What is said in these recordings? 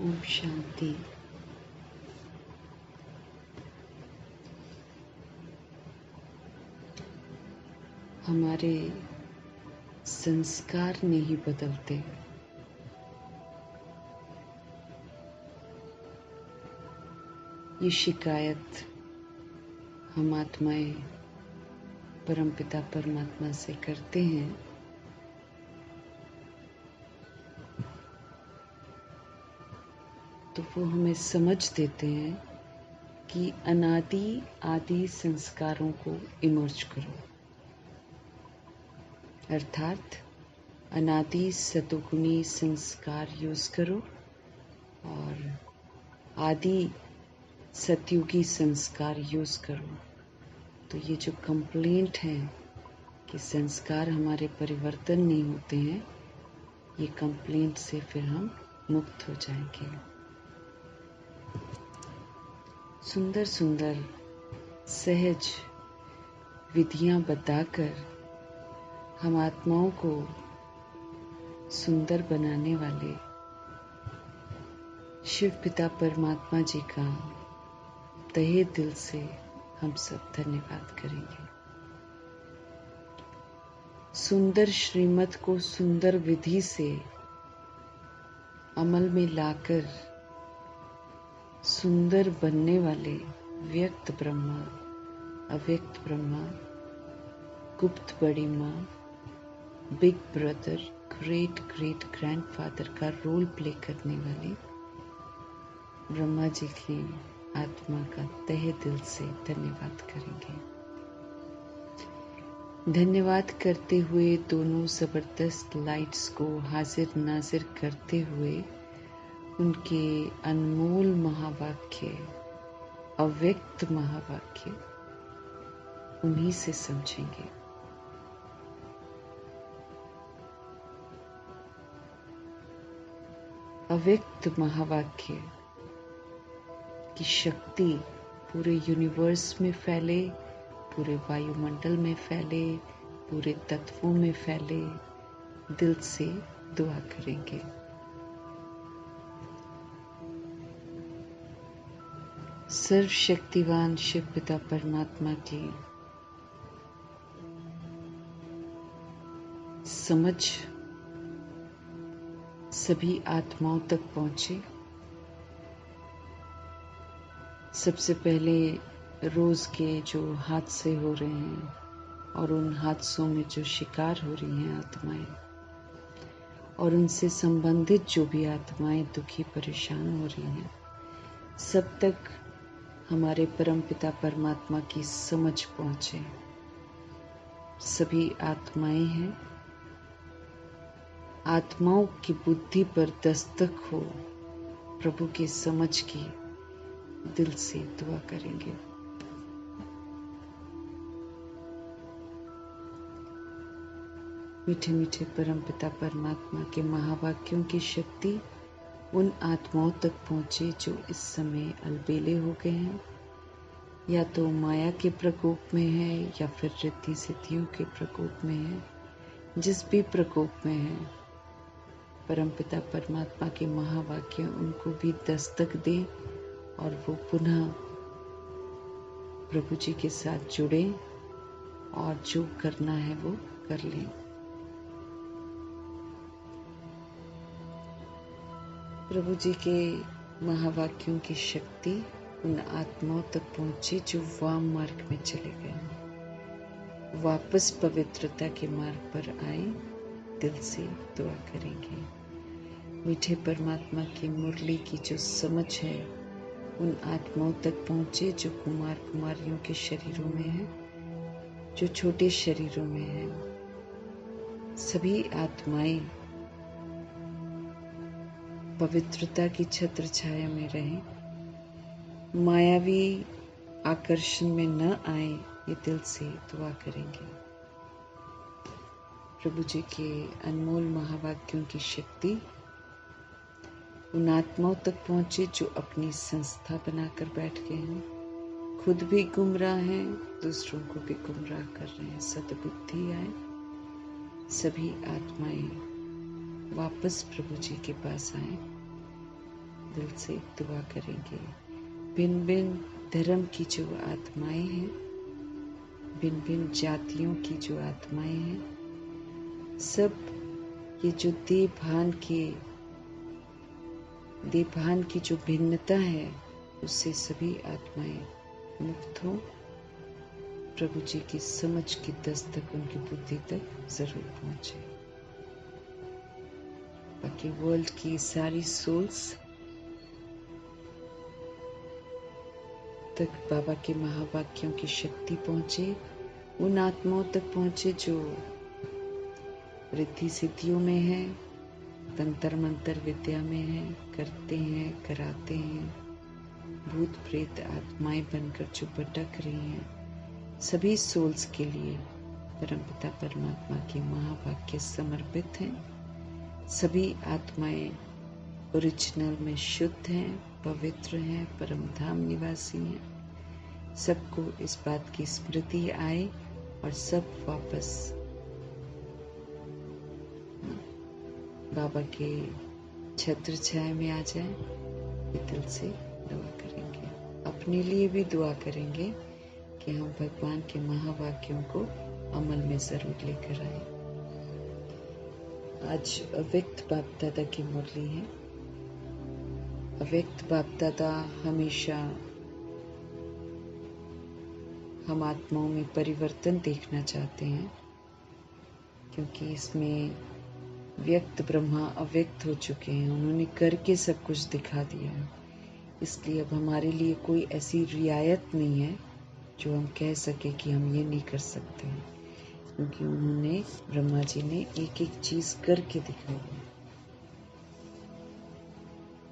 ओम शांति। हमारे संस्कार नहीं बदलते। ये शिकायत हम आत्माएं परमपिता परमात्मा से करते हैं। तो वो हमें समझ देते हैं कि अनादि आदि संस्कारों को इमर्ज करो, अर्थात अनादि सतोगुणी संस्कार यूज करो और आदि सतयुगी संस्कार यूज करो। तो ये जो कंप्लेंट है कि संस्कार हमारे परिवर्तन नहीं होते हैं, ये कंप्लेंट से फिर हम मुक्त हो जाएंगे। सुंदर सुंदर सहज विधियां बताकर हम आत्माओं को सुंदर बनाने वाले शिव पिता परमात्मा जी का तहे दिल से हम सब धन्यवाद करेंगे। सुंदर श्रीमत को सुंदर विधि से अमल में लाकर सुंदर बनने वाले व्यक्त ब्रह्मा, अव्यक्त ब्रह्मा, गुप्त बड़ी माँ, big brother, great great grandfather का रोल प्ले करने वाले ब्रह्मा जी की आत्मा का तहे दिल से धन्यवाद करेंगे। धन्यवाद करते हुए दोनों जबरदस्त लाइट्स को हाजिर नाजिर करते हुए उनके अनमोल महावाक्य, अव्यक्त महावाक्य उन्हीं से समझेंगे। अव्यक्त महावाक्य की शक्ति पूरे यूनिवर्स में फैले, पूरे वायुमंडल में फैले, पूरे तत्वों में फैले। दिल से दुआ करेंगे। सर्वशक्तिवान शिव पिता परमात्मा की समझ सभी आत्माओं तक पहुंचे। सबसे पहले रोज के जो हादसे हो रहे हैं और उन हादसों में जो शिकार हो रही हैं आत्माएं, और उनसे संबंधित जो भी आत्माएं दुखी परेशान हो रही हैं, सब तक हमारे परमपिता परमात्मा की समझ पहुंचे। सभी आत्माएं हैं, आत्माओं की बुद्धि पर दस्तक हो प्रभु की समझ की। दिल से दुआ करेंगे। मीठे मीठे परमपिता परमात्मा के महावाक्यों की शक्ति उन आत्माओं तक पहुंचे जो इस समय अलबेले हो गए हैं, या तो माया के प्रकोप में है या फिर रिद्धि सिद्धियों के प्रकोप में है। जिस भी प्रकोप में है, परमपिता परमात्मा के महावाक्य उनको भी दस्तक दे और वो पुनः प्रभु जी के साथ जुड़े और जो करना है वो कर लें। प्रभु जी के महावाक्यों की शक्ति उन आत्माओं तक पहुंची जो वाम मार्ग में चले गए, वापस पवित्रता के मार्ग पर आए। दिल से दुआ करेंगे। मीठे परमात्मा की मुरली की जो समझ है उन आत्माओं तक पहुंचे जो कुमार कुमारियों के शरीरों में है, जो छोटे शरीरों में है। सभी आत्माएं पवित्रता की छत्र छाया में रहें, मायावी आकर्षण में न आए। ये दिल से दुआ करेंगे। प्रभु जी के अनमोल महावाक्यों की शक्ति उन आत्माओं तक पहुंचे जो अपनी संस्था बनाकर बैठ गए हैं, खुद भी गुमराह हैं, दूसरों को भी गुमराह कर रहे हैं। सद्बुद्धि आए। सभी आत्माएं वापस प्रभु जी के पास आए दिल से दुआ करेंगे। भिन्न भिन्न धर्म की जो आत्माएं हैं, भिन्न भिन्न जातियों की जो आत्माएं हैं, सब ये जो देवभान की जो भिन्नता है, उससे सभी आत्माएं मुक्त हो। प्रभु जी की समझ की दस्तक उनकी बुद्धि तक जरूर पहुंचे। बाकी वर्ल्ड की सारी सोल्स तक बाबा के महावाक्यों की शक्ति पहुंचे, उन आत्माओं तक पहुंचे जो रिद्धि सिद्धियों में है, तंत्र मंत्र विद्या में है, करते हैं, कराते हैं, भूत प्रेत आत्माएं बनकर जो भटक रही हैं, सभी सोल्स के लिए परमपिता परमात्मा के महावाक्य समर्पित हैं। सभी आत्माएं ओरिजिनल में शुद्ध हैं, पवित्र हैं, परम धाम निवासी हैं। सबको इस बात की स्मृति आए और सब वापस बाबा के छत्र छाया में आ जाए। दिल से दुआ करेंगे, अपने लिए भी दुआ करेंगे कि हम भगवान के महावाक्यों को अमल में जरूर लेकर आए। आज अव्यक्त बाप दादा की मुरली है। अव्यक्त बाप दादा हमेशा हम आत्माओं में परिवर्तन देखना चाहते हैं, क्योंकि इसमें व्यक्त ब्रह्मा अव्यक्त हो चुके हैं, उन्होंने करके सब कुछ दिखा दिया है। इसलिए अब हमारे लिए कोई ऐसी रियायत नहीं है जो हम कह सके कि हम ये नहीं कर सकते हैं, क्योंकि उन्होंने ब्रह्मा जी ने एक एक चीज करके दिखाई है।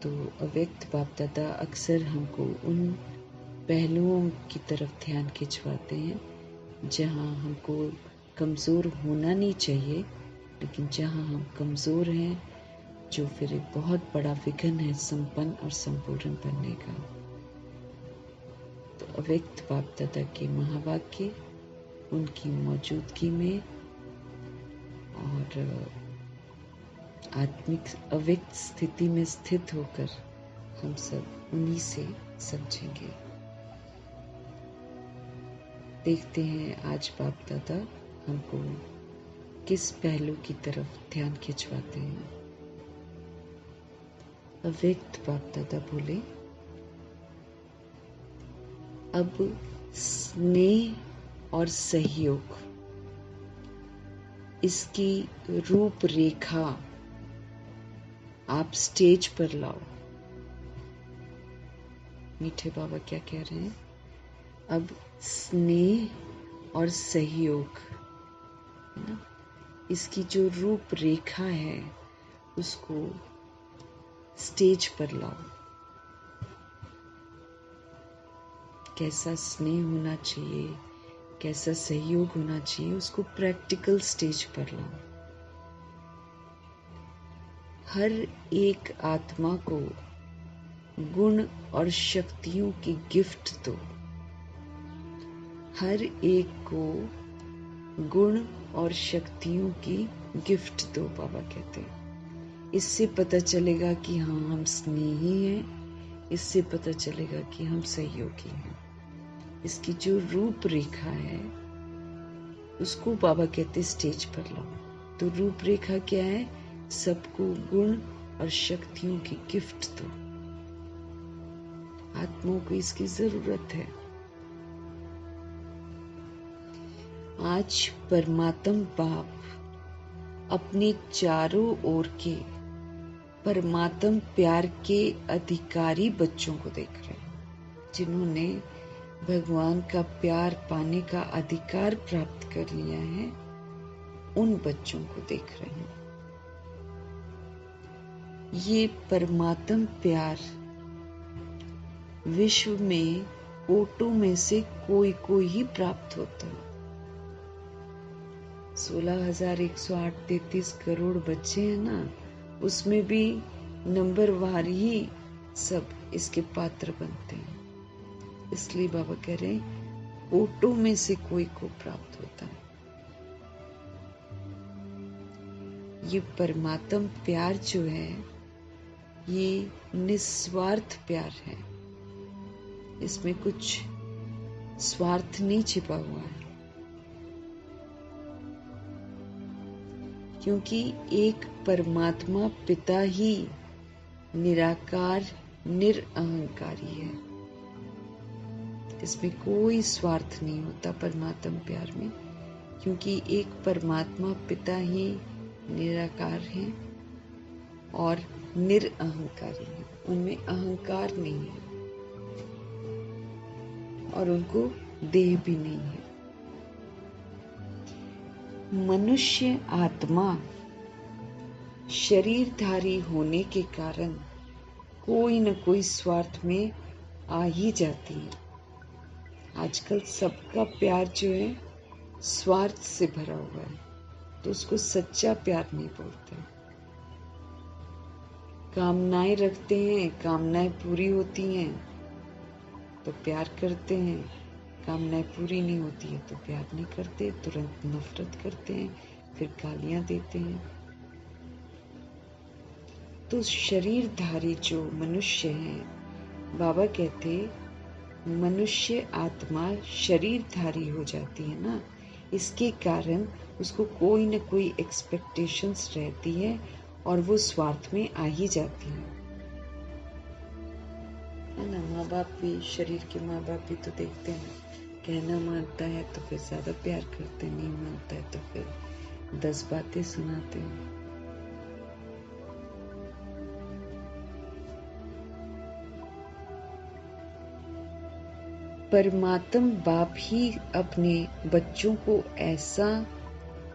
तो अव्यक्त बाप दादा अक्सर हमको उन पहलुओं की तरफ ध्यान खिंचवाते हैं जहाँ हमको कमज़ोर होना नहीं चाहिए, लेकिन जहाँ हम कमज़ोर हैं, जो फिर एक बहुत बड़ा विघ्न है संपन्न और संपूर्ण बनने का। तो अव्यक्त बाप दादा के महावाक्य, उनकी मौजूदगी में और आत्मिक अव्यक्त स्थिति में स्थित होकर हम सब उन्हीं से समझेंगे। देखते हैं आज बाप दादा हमको किस पहलू की तरफ ध्यान खिंचवाते हैं। अव्यक्त बाप दादा बोले, अब स्नेह और सहयोग, इसकी रूपरेखा आप स्टेज पर लाओ। मीठे बाबा क्या कह रहे हैं? अब स्नेह और सहयोग, है ना, इसकी जो रूपरेखा है उसको स्टेज पर लाओ। कैसा स्नेह होना चाहिए, कैसा सहयोग होना चाहिए, उसको प्रैक्टिकल स्टेज पर लाओ। हर एक आत्मा को गुण और शक्तियों की गिफ्ट दो। हर एक को गुण और शक्तियों की गिफ्ट दो, बाबा कहते हैं। इससे पता चलेगा कि हाँ, हम स्नेही हैं, इससे पता चलेगा कि हम सहयोगी हैं। इसकी जो रूपरेखा है उसको बाबा कहते स्टेज पर लाओ। तो रूपरेखा क्या है? सबको गुण और शक्तियों की गिफ्ट दो। आत्माओं को इसकी जरूरत है। आज परमात्म बाप अपने चारों ओर के परमात्म प्यार के अधिकारी बच्चों को देख रहे हैं, जिन्होंने भगवान का प्यार पाने का अधिकार प्राप्त कर लिया है। उन बच्चों को देख रहे हैं। ये परमात्म प्यार विश्व में कोटों में से कोई ही प्राप्त होता है। 16,108.33 करोड़ बच्चे हैं ना, उसमें भी नंबर वार ही सब इसके पात्र बनते हैं। इसलिए बाबा कह रहे हैं कोटों में से कोई को प्राप्त होता है। ये परमात्म प्यार जो है, ये निस्वार्थ प्यार है, इसमें कुछ स्वार्थ नहीं छिपा हुआ है, क्योंकि एक परमात्मा पिता ही निराकार निरअहंकारी है। इसमें कोई स्वार्थ नहीं होता परमात्म प्यार में, क्योंकि एक परमात्मा पिता ही निराकार है और निरअहंकारी है। उनमें अहंकार नहीं है और उनको देह भी नहीं है। मनुष्य आत्मा शरीरधारी होने के कारण कोई न कोई स्वार्थ में आ ही जाती है। आजकल सबका प्यार जो है स्वार्थ से भरा हुआ है, तो उसको सच्चा प्यार नहीं बोलते। कामनाएं रखते हैं, कामनाएं पूरी होती हैं तो प्यार करते हैं, कामनाएं पूरी नहीं होती है तो प्यार नहीं करते, तुरंत नफरत करते हैं, फिर गालियां देते हैं। तो शरीरधारी जो मनुष्य हैं, बाबा कहते मनुष्य आत्मा शरीरधारी हो जाती है ना, इसके कारण उसको कोई न कोई एक्सपेक्टेशंस रहती है और वो स्वार्थ में आ ही जाती है ना। माँ बाप भी, शरीर के माँ बाप भी तो देखते हैं, कहना मानता है तो फिर ज्यादा प्यार करते हैं, नहीं मानता है तो फिर 10 बातें सुनाते हैं। परमात्म बाप ही अपने बच्चों को ऐसा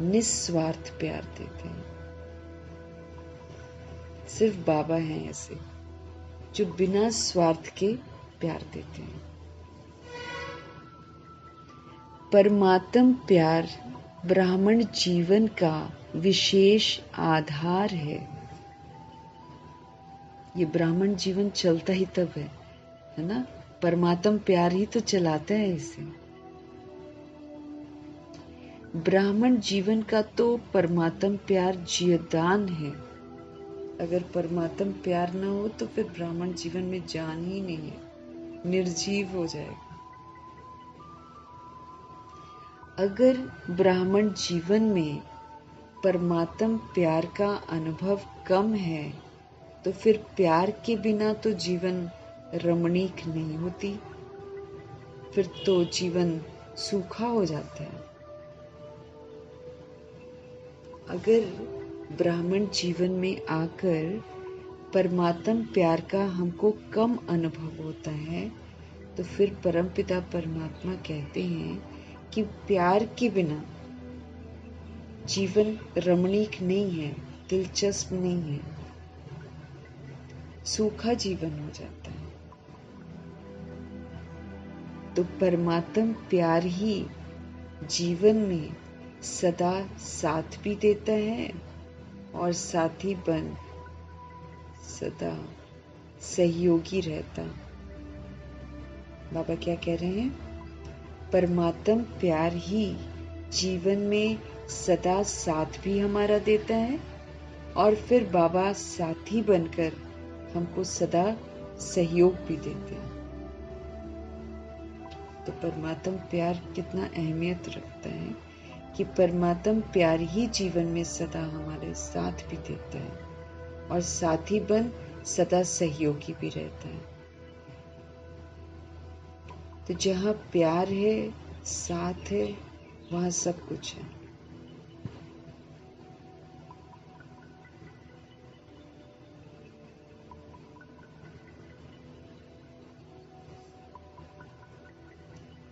निस्वार्थ प्यार देते हैं। सिर्फ बाबा हैं ऐसे जो बिना स्वार्थ के प्यार देते हैं। परमात्म प्यार ब्राह्मण जीवन का विशेष आधार है। ये ब्राह्मण जीवन चलता ही तब है ना, परमात्म प्यार ही तो चलाता है इसे। ब्राह्मण जीवन का तो परमात्म प्यार जीवदान है। अगर परमात्म प्यार न हो तो फिर ब्राह्मण जीवन में जान ही नहीं है, निर्जीव हो जाएगा। अगर ब्राह्मण जीवन में परमात्म प्यार का अनुभव कम है तो फिर प्यार के बिना तो जीवन रमणीक नहीं होती, फिर तो जीवन सूखा हो जाता है। अगर ब्राह्मण जीवन में आकर परमात्म प्यार का हमको कम अनुभव होता है तो फिर परमपिता परमात्मा कहते हैं कि प्यार के बिना जीवन रमणीक नहीं है, दिलचस्प नहीं है, सूखा जीवन हो जाता है। तो परमात्म प्यार ही जीवन में सदा साथ भी देता है और साथी बन सदा सहयोगी रहता। बाबा क्या कह रहे हैं? परमात्म प्यार ही जीवन में सदा साथ भी हमारा देता है और फिर बाबा साथी बनकर हमको सदा सहयोग भी देते हैं। तो परमात्म प्यार कितना अहमियत रखता है कि परमात्म प्यार ही जीवन में सदा हमारे साथ भी देता है और साथी बन सदा सहयोगी भी रहता है। तो जहाँ प्यार है, साथ है, वहाँ सब कुछ है।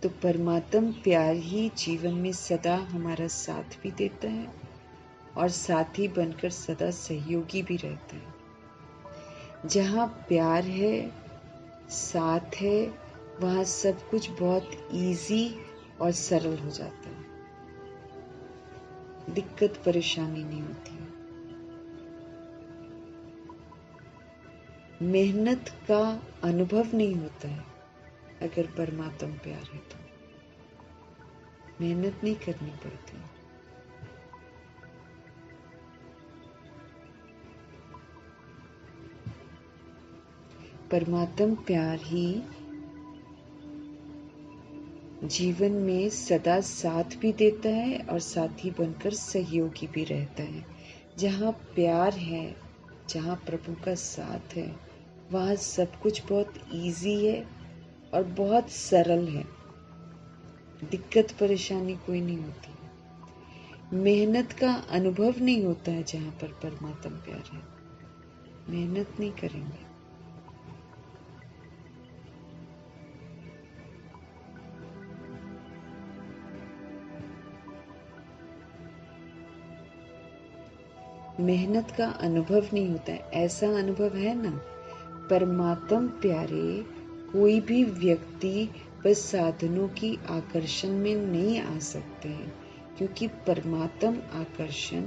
तो परमात्म प्यार ही जीवन में सदा हमारा साथ भी देता है और साथी बनकर सदा सहयोगी भी रहता है। जहाँ प्यार है, साथ है, वहाँ सब कुछ बहुत इजी और सरल हो जाता है, दिक्कत परेशानी नहीं होती है। मेहनत का अनुभव नहीं होता है अगर परमात्म प्यार है तो मेहनत नहीं करनी पड़ती। परमात्म प्यार ही जीवन में सदा साथ भी देता है और साथी बनकर सहयोगी भी रहता है। जहाँ प्यार है, जहाँ प्रभु का साथ है, वहाँ सब कुछ बहुत इजी है और बहुत सरल है। दिक्कत परेशानी कोई नहीं होती। मेहनत का अनुभव नहीं होता है जहाँ पर परमात्म प्यार है। मेहनत नहीं करेंगे। मेहनत का अनुभव नहीं होता है। ऐसा अनुभव है ना, परमात्म प्यारे कोई भी व्यक्ति बस साधनों की आकर्षण में नहीं आ सकते हैं, क्योंकि परमात्म आकर्षण,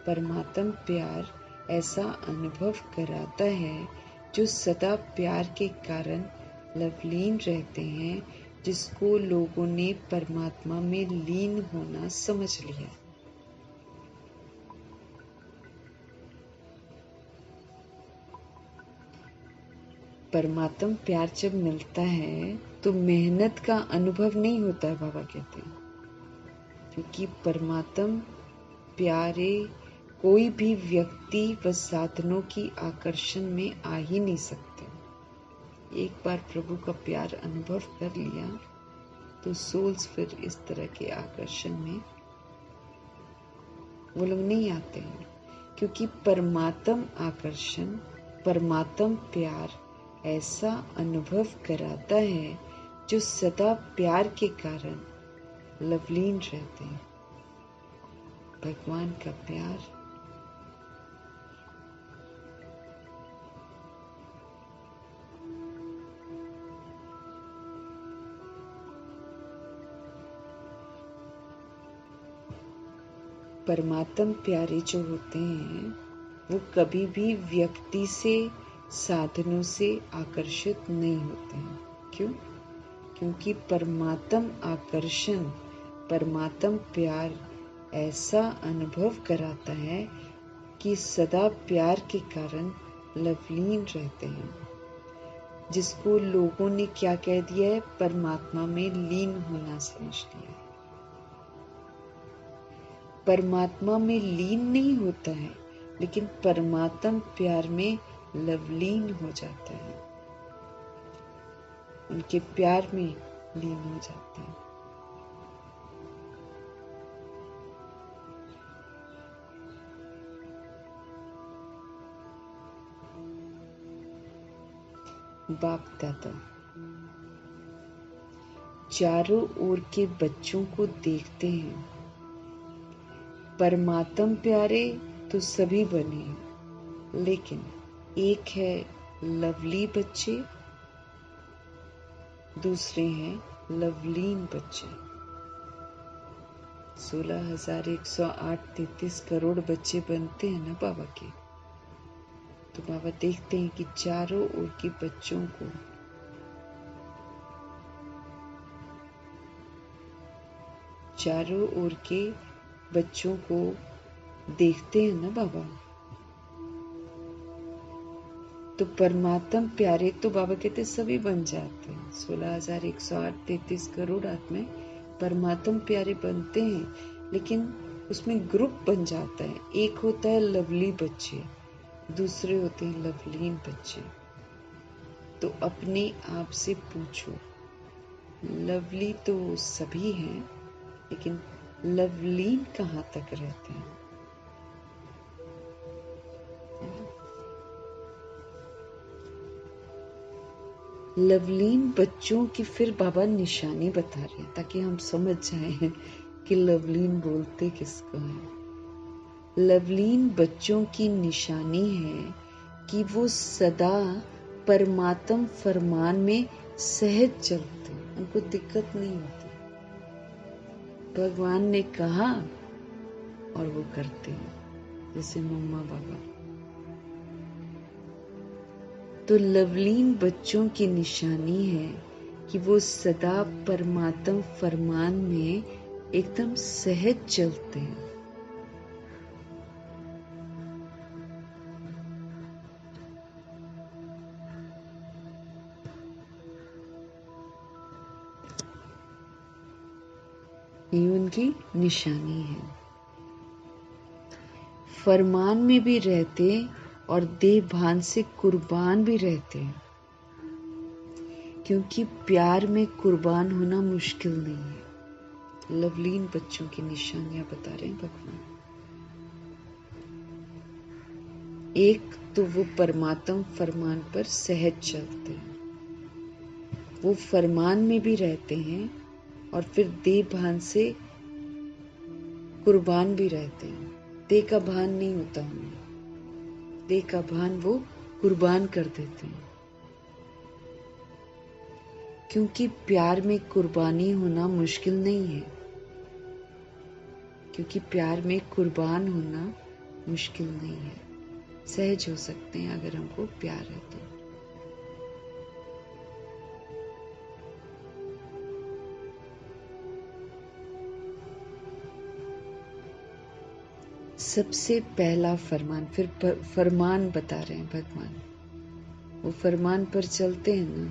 परमात्म प्यार ऐसा अनुभव कराता है जो सदा प्यार के कारण लवलीन रहते हैं, जिसको लोगों ने परमात्मा में लीन होना समझ लिया। परमात्म प्यार जब मिलता है तो मेहनत का अनुभव नहीं होता है, बाबा कहते हैं, क्योंकि परमात्म प्यारे कोई भी व्यक्ति व साधनों की आकर्षण में आ ही नहीं सकते। एक बार प्रभु का प्यार अनुभव कर लिया तो सोल्स फिर इस तरह के आकर्षण में वो लोग नहीं आते हैं, क्योंकि परमात्म आकर्षण, परमात्म प्यार ऐसा अनुभव कराता है जो सदा प्यार के कारण लवलीन रहते हैं। भगवान का प्यार परमात्म प्यारे जो होते हैं वो कभी भी व्यक्ति से, साधनों से आकर्षित नहीं होते हैं। क्यों? क्योंकि परमात्म आकर्षण, परमात्म प्यार ऐसा अनुभव कराता है कि सदा प्यार के कारण लवलीन रहते हैं, जिसको लोगों ने क्या कह दिया है, परमात्मा में लीन होना समझ लिया है। परमात्मा में लीन नहीं होता है, लेकिन परमात्म प्यार में लवलीन हो जाता है, उनके प्यार में लीन हो जाता है। बाप दादा चारों ओर के बच्चों को देखते हैं। परमात्म प्यारे तो सभी बने, लेकिन एक है लवली बच्चे, दूसरे हैं लवलीन बच्चे। 16,108 करोड़ बच्चे बनते हैं ना बाबा के, तो बाबा देखते हैं कि चारों ओर के बच्चों को देखते हैं ना बाबा। तो परमात्म प्यारे तो बाबा कहते सभी बन जाते हैं। 16,108 करोड़ आत्माएं परमात्म प्यारे बनते हैं, लेकिन उसमें ग्रुप बन जाता है। एक होता है लवली बच्चे, दूसरे होते हैं लवलीन बच्चे। तो अपने आप से पूछो, लवली तो सभी हैं, लेकिन लवलीन कहाँ तक रहते हैं? लवलीन बच्चों की फिर बाबा निशानी बता रहे हैं, ताकि हम समझ जाएं कि लवलीन बोलते किसको है। लवलीन बच्चों की निशानी है कि वो सदा परमात्म फरमान में सहज चलते हैं, उनको दिक्कत नहीं होती। भगवान ने कहा और वो करते हैं, जैसे मम्मा बाबा। तो लवलीन बच्चों की निशानी है कि वो सदा परमात्म फरमान में एकदम सहज चलते हैं। ये उनकी निशानी है। फरमान में भी रहते और देह भान से कुर्बान भी रहते हैं, क्योंकि प्यार में कुर्बान होना मुश्किल नहीं है। लवलीन बच्चों की निशानियां बता रहे हैं भगवान। एक तो वो परमात्म फरमान पर सहज चलते हैं, वो फरमान में भी रहते हैं और फिर देह भान से कुर्बान भी रहते हैं। देह का भान नहीं होता उन्हें, देह का भान वो कुर्बान कर देते हैं, क्योंकि प्यार में कुर्बानी होना मुश्किल नहीं है। क्योंकि प्यार में कुर्बान होना मुश्किल नहीं है, सहज हो सकते हैं अगर हमको प्यार है तो। सबसे पहला फरमान, फिर फरमान बता रहे हैं भगवान। वो फरमान पर चलते हैं ना,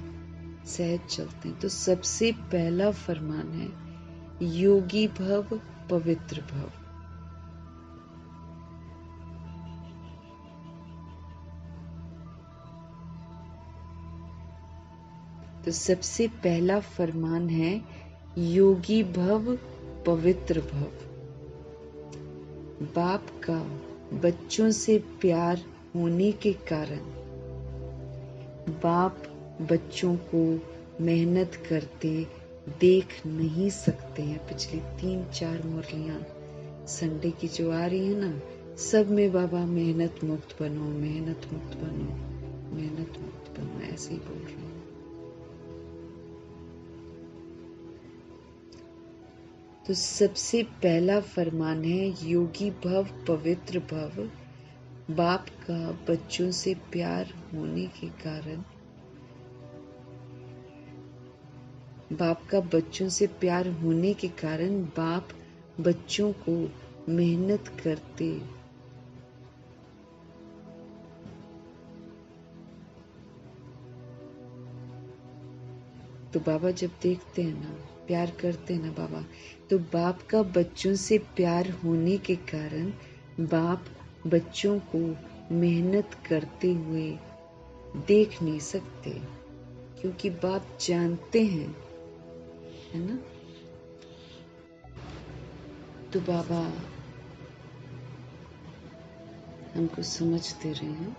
सहज चलते हैं। तो सबसे पहला फरमान है योगी भव पवित्र भव। तो सबसे पहला फरमान है योगी भव पवित्र भव। बाप का बच्चों से प्यार होने के कारण बाप बच्चों को मेहनत करते देख नहीं सकते हैं। पिछली 3-4 मुरलियां संडे की जो आ रही है ना, सब में बाबा मेहनत मुक्त बनो, मेहनत मुक्त बनो, मेहनत मुक्त बनो, ऐसे ही बोल रहे हैं। तो सबसे पहला फरमान है योगी भव पवित्र भव। बाप का बच्चों से प्यार होने के कारण बाप का बच्चों से प्यार होने के कारण बाप बच्चों को मेहनत करते तो बाबा जब देखते हैं ना, प्यार करते हैं ना बाबा, तो बाप का बच्चों से प्यार होने के कारण बाप बच्चों को मेहनत करते हुए देख नहीं सकते, क्योंकि बाप जानते हैं, है ना। तो बाबा हमको समझ दे रहे हैं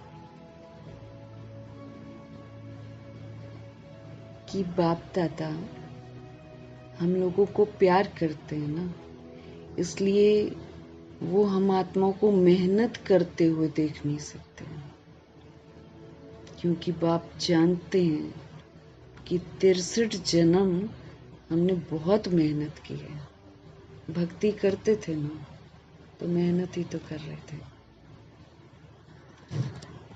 कि बाप दादा हम लोगों को प्यार करते हैं ना, इसलिए वो हम आत्माओं को मेहनत करते हुए देख नहीं सकते, क्योंकि बाप जानते हैं कि 63 जन्म हमने बहुत मेहनत की है। भक्ति करते थे ना, तो मेहनत ही तो कर रहे थे।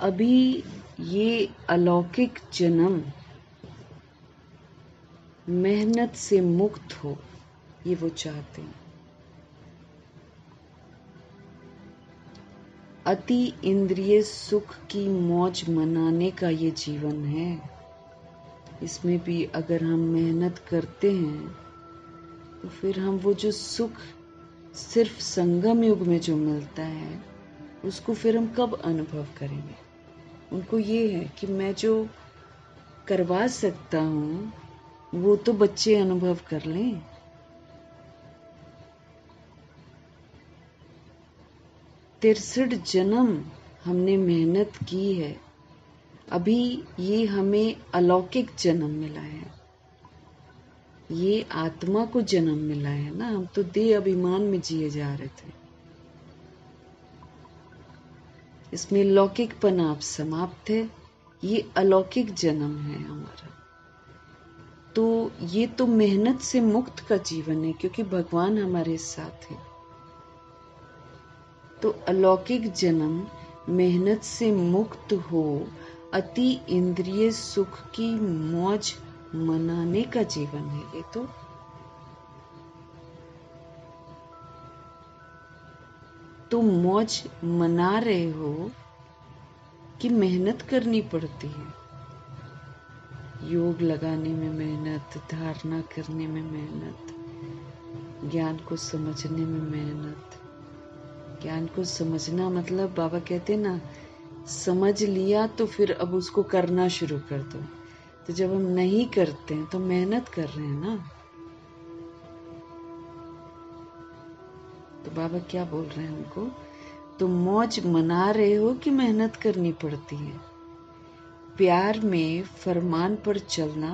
अभी ये अलौकिक जन्म मेहनत से मुक्त हो, ये वो चाहते हैं। अति इंद्रिय सुख की मौज मनाने का ये जीवन है। इसमें भी अगर हम मेहनत करते हैं तो फिर हम वो जो सुख सिर्फ संगम युग में जो मिलता है, उसको फिर हम कब अनुभव करेंगे। उनको ये है कि मैं जो करवा सकता हूँ वो तो बच्चे अनुभव कर लें। तिरसठ जन्म हमने मेहनत की है, अभी ये हमें अलौकिक जन्म मिला है, ये आत्मा को जन्म मिला है ना। हम तो देह अभिमान में जिए जा रहे थे, इसमें लौकिकपन आप समाप्त है, ये अलौकिक जन्म है हमारा। तो ये तो मेहनत से मुक्त का जीवन है, क्योंकि भगवान हमारे साथ है। तो अलौकिक जन्म मेहनत से मुक्त हो, अति इंद्रिय सुख की मौज मनाने का जीवन है ये तो मौज मना रहे हो कि मेहनत करनी पड़ती है। योग लगाने में मेहनत, धारणा करने में मेहनत, ज्ञान को समझने में मेहनत। ज्ञान को समझना मतलब बाबा कहते हैं ना, समझ लिया तो फिर अब उसको करना शुरू कर दो। तो जब हम नहीं करते हैं तो मेहनत कर रहे हैं ना। तो बाबा क्या बोल रहे हैं हमको, तुम मौज मना रहे हो कि मेहनत करनी पड़ती है। प्यार में फरमान पर चलना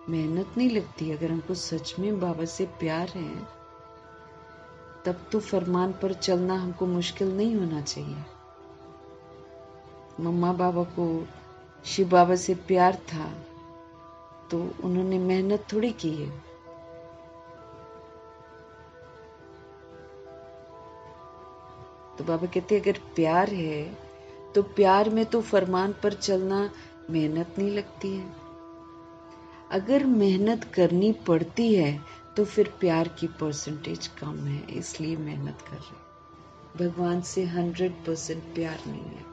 मेहनत नहीं लगती। अगर हमको सच में बाबा से प्यार है तब तो फरमान पर चलना हमको मुश्किल नहीं होना चाहिए। मम्मा बाबा को शिव बाबा से प्यार था तो उन्होंने मेहनत थोड़ी की है। तो बाबा कहते अगर प्यार है तो प्यार में तो फरमान पर चलना मेहनत नहीं लगती है। अगर मेहनत करनी पड़ती है तो फिर प्यार की परसेंटेज कम है, इसलिए मेहनत कर रहे। भगवान से 100% प्यार नहीं है।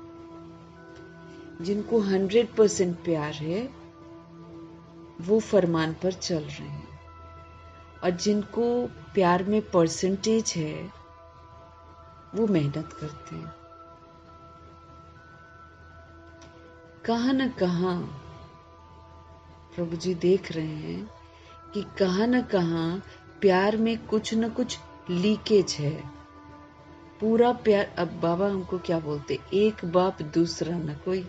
जिनको 100% प्यार है वो फरमान पर चल रहे हैं, और जिनको प्यार में परसेंटेज है वो मेहनत करते हैं। कहाँ न कहाँ प्रभु जी देख रहे हैं कि कहाँ न कहाँ प्यार में कुछ न कुछ लीकेज है। पूरा प्यार, अब बाबा हमको क्या बोलते, एक बाप दूसरा न कोई।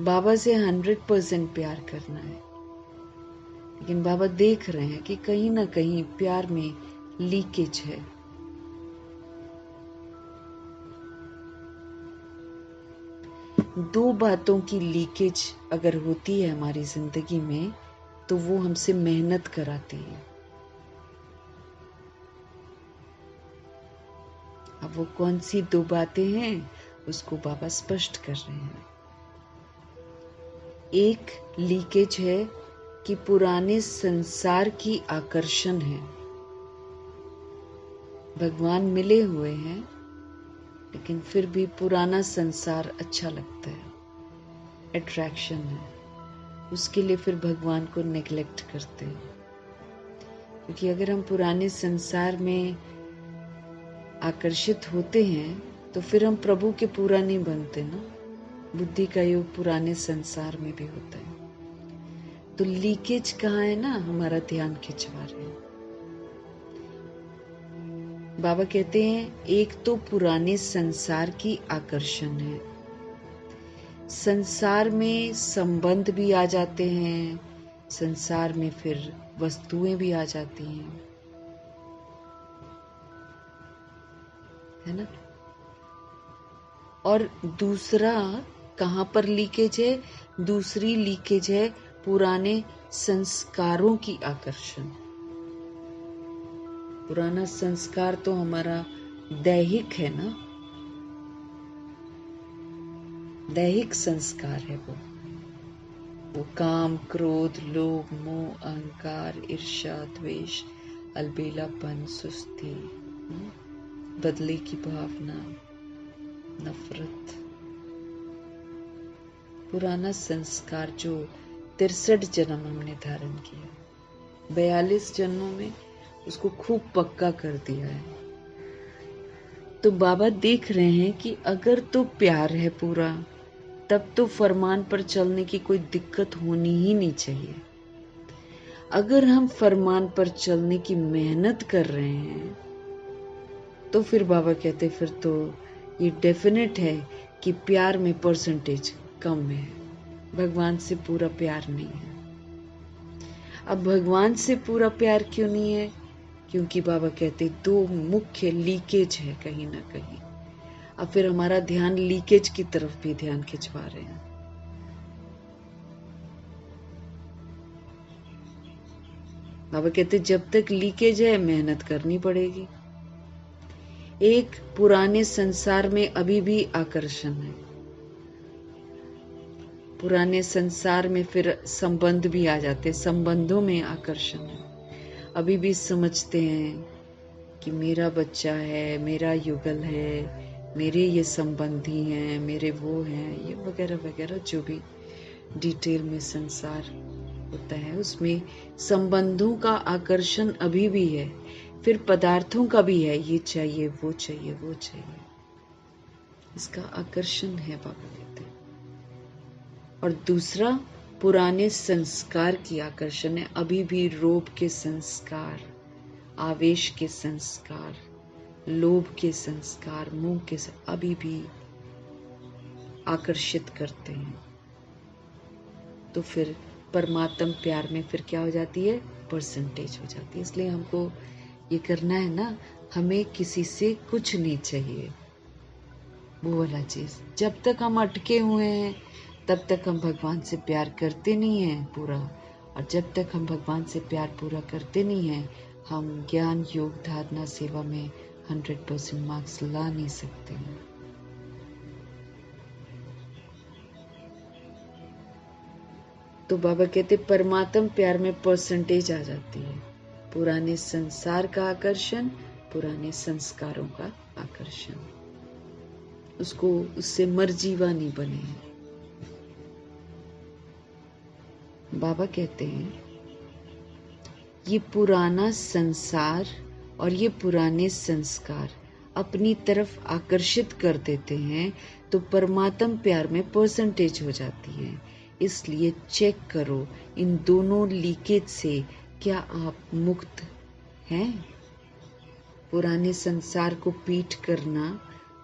बाबा से 100% प्यार करना है, लेकिन बाबा देख रहे हैं कि कहीं ना कहीं प्यार में लीकेज है। दो बातों की लीकेज अगर होती है हमारी जिंदगी में तो वो हमसे मेहनत कराती है। अब वो कौन सी दो बातें हैं उसको बाबा स्पष्ट कर रहे हैं। एक लीकेज है कि पुराने संसार की आकर्षण है। भगवान मिले हुए हैं लेकिन फिर भी पुराना संसार अच्छा लगता है, अट्रैक्शन है, उसके लिए फिर भगवान को नेग्लेक्ट करते हैं। क्योंकि अगर हम पुराने संसार में आकर्षित होते हैं तो फिर हम प्रभु के पूरा नहीं बनते ना। बुद्धि का योग पुराने संसार में भी होता है। तो लीकेज कहाँ है ना, हमारा ध्यान खिंचवा रहे हैं। बाबा कहते हैं एक तो पुराने संसार की आकर्षण है। संसार में संबंध भी आ जाते हैं, संसार में फिर वस्तुएं भी आ जाती हैं, है ना। और दूसरा कहाँ पर लीकेज है, दूसरी लीकेज है पुराने संस्कारों की आकर्षण। पुराना संस्कार तो हमारा दैहिक है ना, दैहिक संस्कार है वो काम, क्रोध, लोभ, मोह, अहंकार, ईर्ष्या, द्वेष, अलबेलापन, सुस्ती, बदले की भावना, नफरत। पुराना संस्कार जो 63 जन्म हमने धारण किया, 42 जन्मों में उसको खूब पक्का कर दिया है। तो बाबा देख रहे हैं कि अगर तो प्यार है पूरा तब तो फरमान पर चलने की कोई दिक्कत होनी ही नहीं चाहिए। अगर हम फरमान पर चलने की मेहनत कर रहे हैं तो फिर बाबा कहते फिर तो ये डेफिनेट है कि प्यार में परसेंटेज कम है, भगवान से पूरा प्यार नहीं है। अब भगवान से पूरा प्यार क्यों नहीं है, क्योंकि बाबा कहते दो मुख्य लीकेज है कहीं ना कहीं। अब फिर हमारा ध्यान लीकेज की तरफ भी ध्यान खिंचवा रहे हैं। बाबा कहते जब तक लीकेज है मेहनत करनी पड़ेगी। एक पुराने संसार में अभी भी आकर्षण है, पुराने संसार में फिर संबंध भी आ जाते, संबंधों में आकर्षण है। अभी भी समझते हैं कि मेरा बच्चा है, मेरा युगल है, मेरे ये संबंधी हैं, मेरे वो हैं, ये वगैरह वगैरह जो भी डिटेल में संसार होता है, उसमें संबंधों का आकर्षण अभी भी है, फिर पदार्थों का भी है, ये चाहिए वो चाहिए वो चाहिए, इसका आकर्षण है बाबा कहते हैं। और दूसरा पुराने संस्कार की आकर्षण है, अभी भी रोब के संस्कार, आवेश के संस्कार, लोभ के संस्कार, मोह के अभी भी आकर्षित करते हैं। तो फिर परमात्म प्यार में फिर क्या हो जाती है, परसेंटेज हो जाती है। इसलिए हमको ये करना है ना, हमें किसी से कुछ नहीं चाहिए, वो वाला चीज। जब तक हम अटके हुए हैं तब तक हम भगवान से प्यार करते नहीं हैं पूरा, और जब तक हम भगवान से प्यार पूरा करते नहीं हैं, हम ज्ञान योग धारणा सेवा में 100% मार्क्स ला नहीं सकते हैं। तो बाबा कहते परमात्म प्यार में परसेंटेज आ जाती है, पुराने संसार का आकर्षण, पुराने संस्कारों का आकर्षण, उसको उससे मर्जीवा नहीं बने। बाबा कहते हैं ये पुराना संसार और ये पुराने संस्कार अपनी तरफ आकर्षित कर देते हैं, तो परमात्म प्यार में परसेंटेज हो जाती है। इसलिए चेक करो इन दोनों लीकेज से क्या आप मुक्त हैं। पुराने संसार को पीठ करना,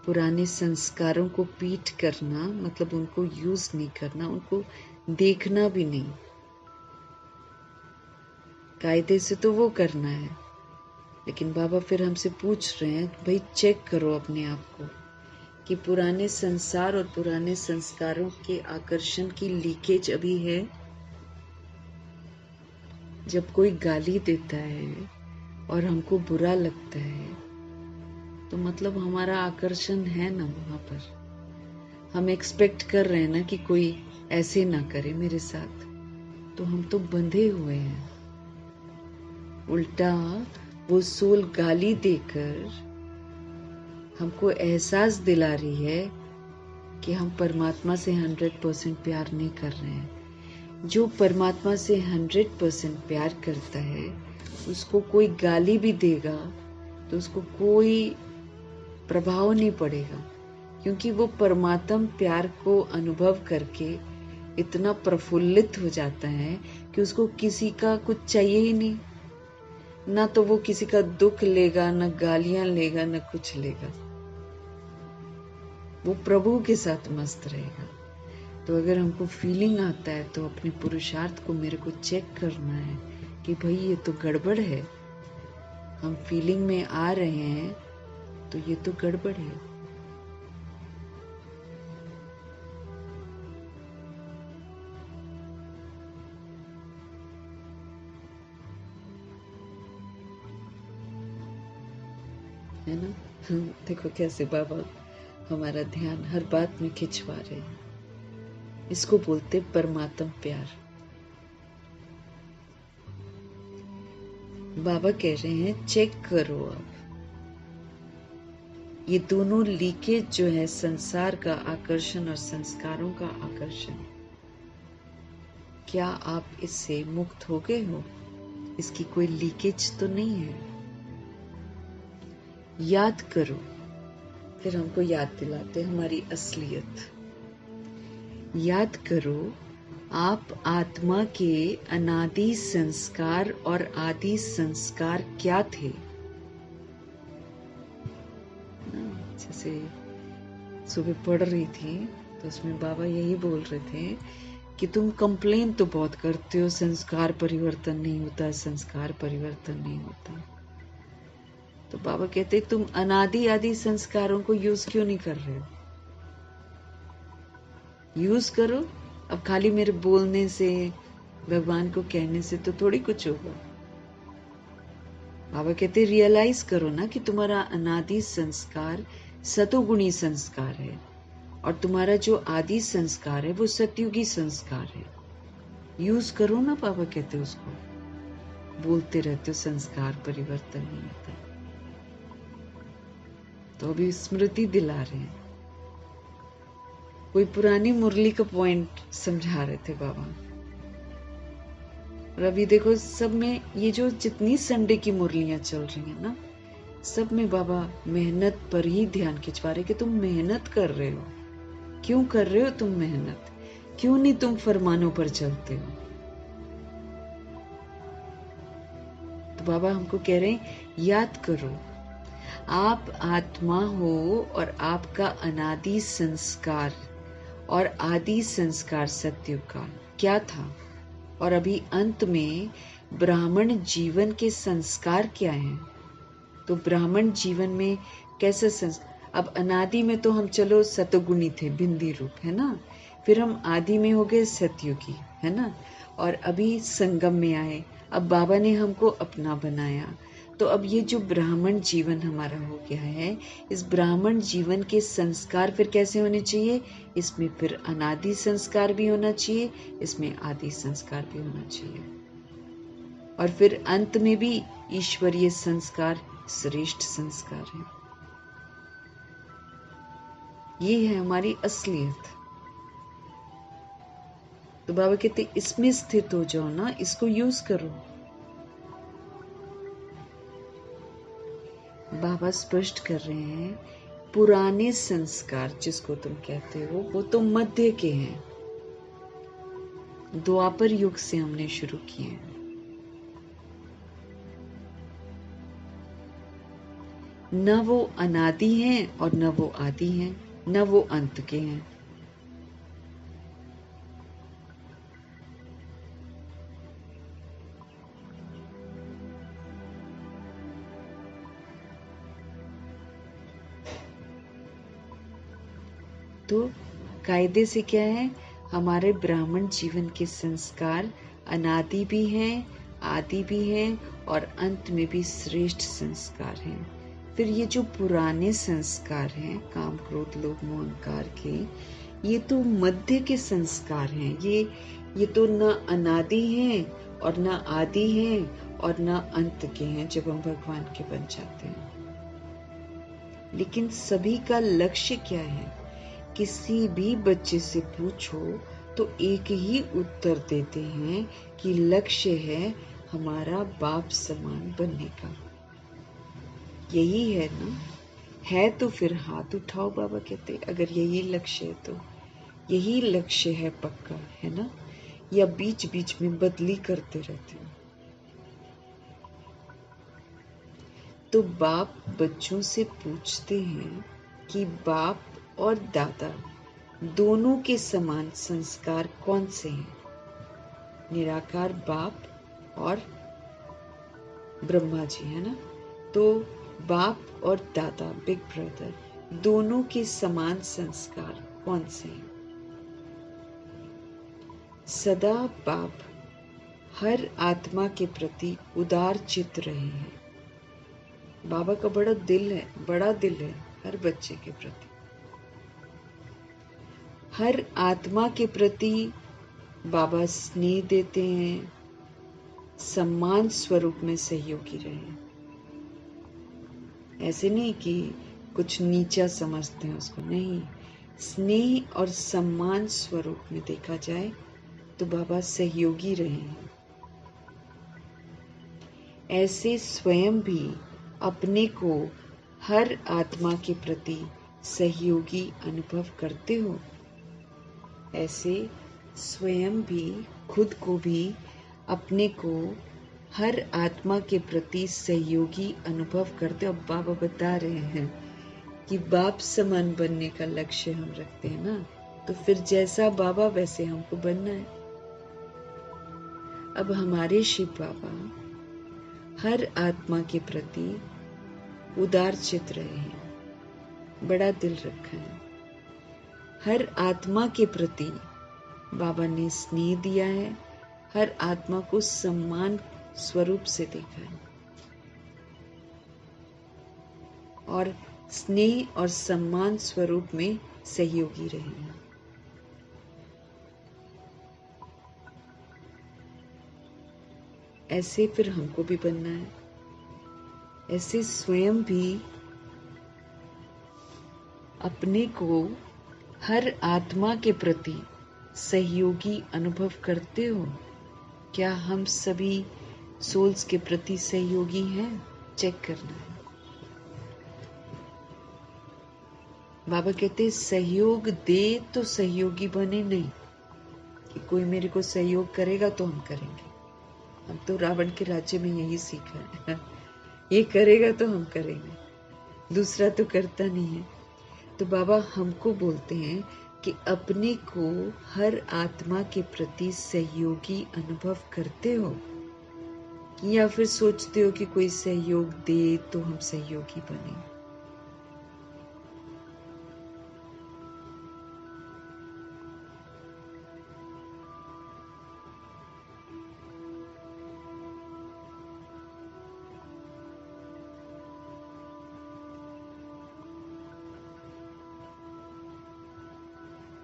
पुराने संस्कारों को पीठ करना मतलब उनको यूज नहीं करना, उनको देखना भी नहीं। कायदे से तो वो करना है, लेकिन बाबा फिर हमसे पूछ रहे हैं भाई चेक करो अपने आप को कि पुराने संसार और पुराने संस्कारों के आकर्षण की लीकेज अभी है। जब कोई गाली देता है और हमको बुरा लगता है तो मतलब हमारा आकर्षण है ना वहां पर। हम एक्सपेक्ट कर रहे हैं ना कि कोई ऐसे ना करे मेरे साथ, तो हम तो बंधे हुए हैं। उल्टा वो सोल गाली देकर हमको एहसास दिला रही है कि हम परमात्मा से 100% प्यार नहीं कर रहे हैं। जो परमात्मा से 100% प्यार करता है उसको कोई गाली भी देगा तो उसको कोई प्रभाव नहीं पड़ेगा, क्योंकि वो परमात्म प्यार को अनुभव करके इतना प्रफुल्लित हो जाता है कि उसको किसी का कुछ चाहिए ही नहीं। ना तो वो किसी का दुख लेगा, ना गालियां लेगा, ना कुछ लेगा। वो प्रभु के साथ मस्त रहेगा। तो अगर हमको फीलिंग आता है तो अपने पुरुषार्थ को मेरे को चेक करना है कि भाई ये तो गड़बड़ है। हम फीलिंग में आ रहे हैं तो ये तो गड़बड़ है। है ना? देखो कैसे बाबा हमारा ध्यान हर बात में खिंचवा रहे हैं। इसको बोलते परमात्म प्यार। बाबा कह रहे हैं चेक करो अब ये दोनों लीकेज जो है, संसार का आकर्षण और संस्कारों का आकर्षण, क्या आप इससे मुक्त हो गए हो? इसकी कोई लीकेज तो नहीं है। याद करो, फिर हमको याद दिलाते हमारी असलियत। याद करो आप आत्मा के अनादि संस्कार और आदि संस्कार क्या थे। जैसे सुबह पढ़ रही थी तो उसमें बाबा यही बोल रहे थे कि तुम कंप्लेन तो बहुत करते हो, संस्कार परिवर्तन नहीं होता, संस्कार परिवर्तन नहीं होता। तो बाबा कहते तुम अनादि आदि संस्कारों को यूज क्यों नहीं कर रहे हो? यूज करो। अब खाली मेरे बोलने से, भगवान को कहने से तो थोड़ी कुछ होगा। बाबा कहते रियलाइज करो ना कि तुम्हारा अनादि संस्कार सतोगुणी संस्कार है और तुम्हारा जो आदि संस्कार है वो सतयुगी संस्कार है। यूज करो ना। बाबा कहते उसको बोलते रहते हो संस्कार परिवर्तन नहीं होता, तो अभी स्मृति दिला रहे हैं। कोई पुरानी मुरली का पॉइंट समझा रहे थे बाबा और अभी देखो सब में ये जो जितनी संडे की मुरलियां चल रही हैं ना, सब में बाबा मेहनत पर ही ध्यान खिंचवा रहे कि तुम मेहनत कर रहे हो। क्यों कर रहे हो तुम मेहनत? क्यों नहीं तुम फरमानों पर चलते हो? तो बाबा हमको कह रहे हैं, याद करो आप आत्मा हो और आपका अनादि संस्कार और आदि संस्कार सत्युग का क्या था, और अभी अंत में ब्राह्मण जीवन के संस्कार क्या हैं। तो ब्राह्मण जीवन में कैसे अब अनादि में तो हम चलो सतगुणी थे, बिंदी रूप है ना, फिर हम आदि में हो गए सतयुगी है ना, और अभी संगम में आए। अब बाबा ने हमको अपना बनाया, तो अब ये जो ब्राह्मण जीवन हमारा हो गया है, इस ब्राह्मण जीवन के संस्कार फिर कैसे होने चाहिए? इसमें फिर अनादि संस्कार भी होना चाहिए, इसमें आदि संस्कार भी होना चाहिए, और फिर अंत में भी ईश्वरीय संस्कार श्रेष्ठ संस्कार है। ये है हमारी असलियत। तो बाबा कहते इसमें स्थित हो जाओ ना, इसको यूज करो। बाबा स्पष्ट कर रहे हैं, पुराने संस्कार जिसको तुम कहते हो वो तो मध्य के हैं, द्वापर युग से हमने शुरू किए हैं। न वो अनादि हैं और न वो आदि हैं, न वो अंत के हैं। तो कायदे से क्या है, हमारे ब्राह्मण जीवन के संस्कार अनादि भी हैं, आदि भी हैं, और अंत में भी श्रेष्ठ संस्कार हैं। फिर ये जो पुराने संस्कार हैं काम क्रोध लोभ मोह अहंकार के, ये तो मध्य के संस्कार हैं। ये तो न अनादि हैं और न आदि हैं और न अंत के हैं जब हम भगवान के बन जाते हैं। लेकिन सभी का लक्ष्य क्या है? किसी भी बच्चे से पूछो तो एक ही उत्तर देते हैं कि लक्ष्य है हमारा बाप समान बनने का। यही है ना? है तो फिर हाथ उठाओ, बाबा कहते अगर यही लक्ष्य है तो यही लक्ष्य है पक्का, है ना? या बीच बीच में बदली करते रहते हो? तो बाप बच्चों से पूछते हैं कि बाप और दादा दोनों के समान संस्कार कौन से हैं? निराकार बाप और ब्रह्मा जी, है ना? तो बाप और दादा बिग ब्रदर दोनों के समान संस्कार कौन से हैं? सदा बाप हर आत्मा के प्रति उदार चित्त रहे हैं। बाबा का बड़ा दिल है हर बच्चे के प्रति, हर आत्मा के प्रति बाबा स्नेह देते हैं, सम्मान स्वरूप में सहयोगी रहे। ऐसे नहीं कि कुछ नीचा समझते हैं उसको, नहीं, स्नेह और सम्मान स्वरूप में देखा जाए तो बाबा सहयोगी रहे हैं। ऐसे स्वयं भी अपने को हर आत्मा के प्रति सहयोगी अनुभव करते हो। ऐसे स्वयं भी खुद को भी अपने को हर आत्मा के प्रति सहयोगी अनुभव करते हो। अब बाबा बता रहे हैं कि बाप समान बनने का लक्ष्य हम रखते हैं ना, तो फिर जैसा बाबा वैसे हमको बनना है। अब हमारे शिव बाबा हर आत्मा के प्रति उदार चित रहे हैं, बड़ा दिल रखा है। हर आत्मा के प्रति बाबा ने स्नेह दिया है, हर आत्मा को सम्मान स्वरूप से देखा है, और स्नेह और सम्मान स्वरूप में सहयोगी रहे हैं। ऐसे फिर हमको भी बनना है। ऐसे स्वयं भी अपने को हर आत्मा के प्रति सहयोगी अनुभव करते हो। क्या हम सभी सोल्स के प्रति सहयोगी हैं? चेक करना है। बाबा कहते सहयोग दे तो सहयोगी बने, नहीं कि कोई मेरे को सहयोग करेगा तो हम करेंगे। हम तो रावण के राज्य में यही सीखा है ये करेगा तो हम करेंगे, दूसरा तो करता नहीं है। तो बाबा हमको बोलते हैं कि अपने को हर आत्मा के प्रति सहयोगी अनुभव करते हो, या फिर सोचते हो कि कोई सहयोग दे तो हम सहयोगी बने।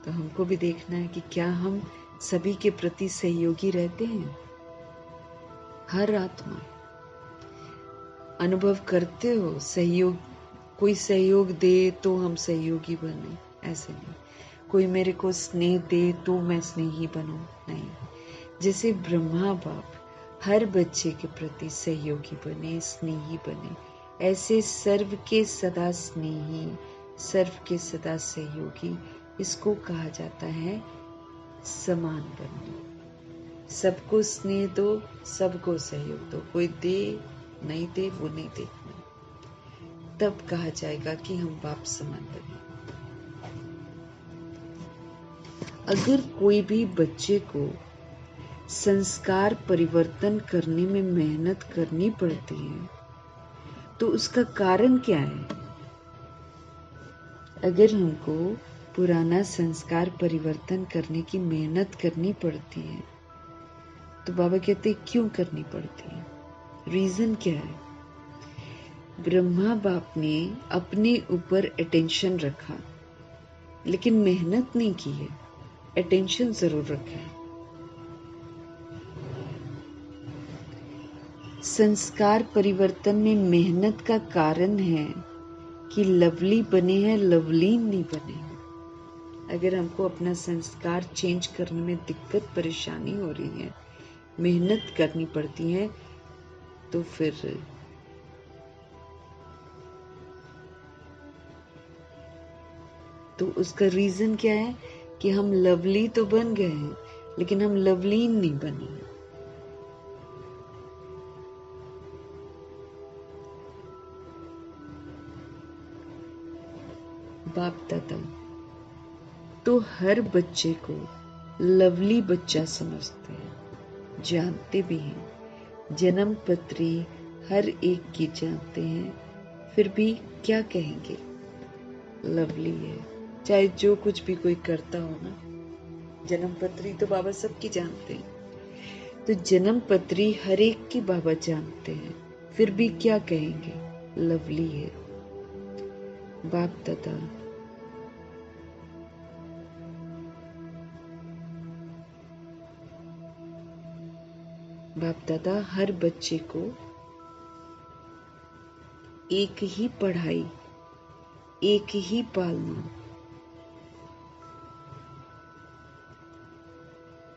तो हमको भी देखना है कि क्या हम सभी के प्रति सहयोगी रहते हैं। हर आत्मा अनुभव करते हो सहयोग, कोई सहयोग दे तो हम सहयोगी बने, ऐसे नहीं। कोई मेरे को स्नेह दे तो मैं स्नेही बनूं, नहीं। जैसे ब्रह्मा बाप हर बच्चे के प्रति सहयोगी बने, स्नेही बने, ऐसे सर्व के सदा स्नेही, सर्व के सदा सहयोगी, इसको कहा जाता है समान बनना। सबको स्नेह दो, सबको सहयोग दो, कोई दे नहीं दे वो नहीं देखना, तब कहा जाएगा कि हम बाप समान बने। अगर कोई भी बच्चे को संस्कार परिवर्तन करने में मेहनत करनी पड़ती है तो उसका कारण क्या है? अगर हमको पुराना संस्कार परिवर्तन करने की मेहनत करनी पड़ती है तो बाबा कहते क्यों करनी पड़ती है? रीजन क्या है? ब्रह्मा बाप ने अपने ऊपर अटेंशन रखा लेकिन मेहनत नहीं की है, अटेंशन जरूर रखा है। संस्कार परिवर्तन में मेहनत का कारण है कि लवली बने हैं, लवलीन नहीं बने हैं। अगर हमको अपना संस्कार चेंज करने में दिक्कत परेशानी हो रही है, मेहनत करनी पड़ती है, तो फिर तो उसका रीजन क्या है कि हम लवली तो बन गए हैं लेकिन हम लवलीन नहीं बने। बाप दादा तो हर बच्चे को लवली बच्चा समझते हैं, जानते भी हैं, जन्म पत्री हर एक की जानते हैं, फिर भी क्या कहेंगे? लवली है। चाहे जो कुछ भी कोई करता हो ना, जन्म पत्री तो बाबा सबकी जानते हैं, तो जन्म पत्री हर एक की बाबा जानते हैं, फिर भी क्या कहेंगे? लवली है। बाप दादा बाप दादा हर बच्चे को एक ही पढ़ाई, एक ही पालना,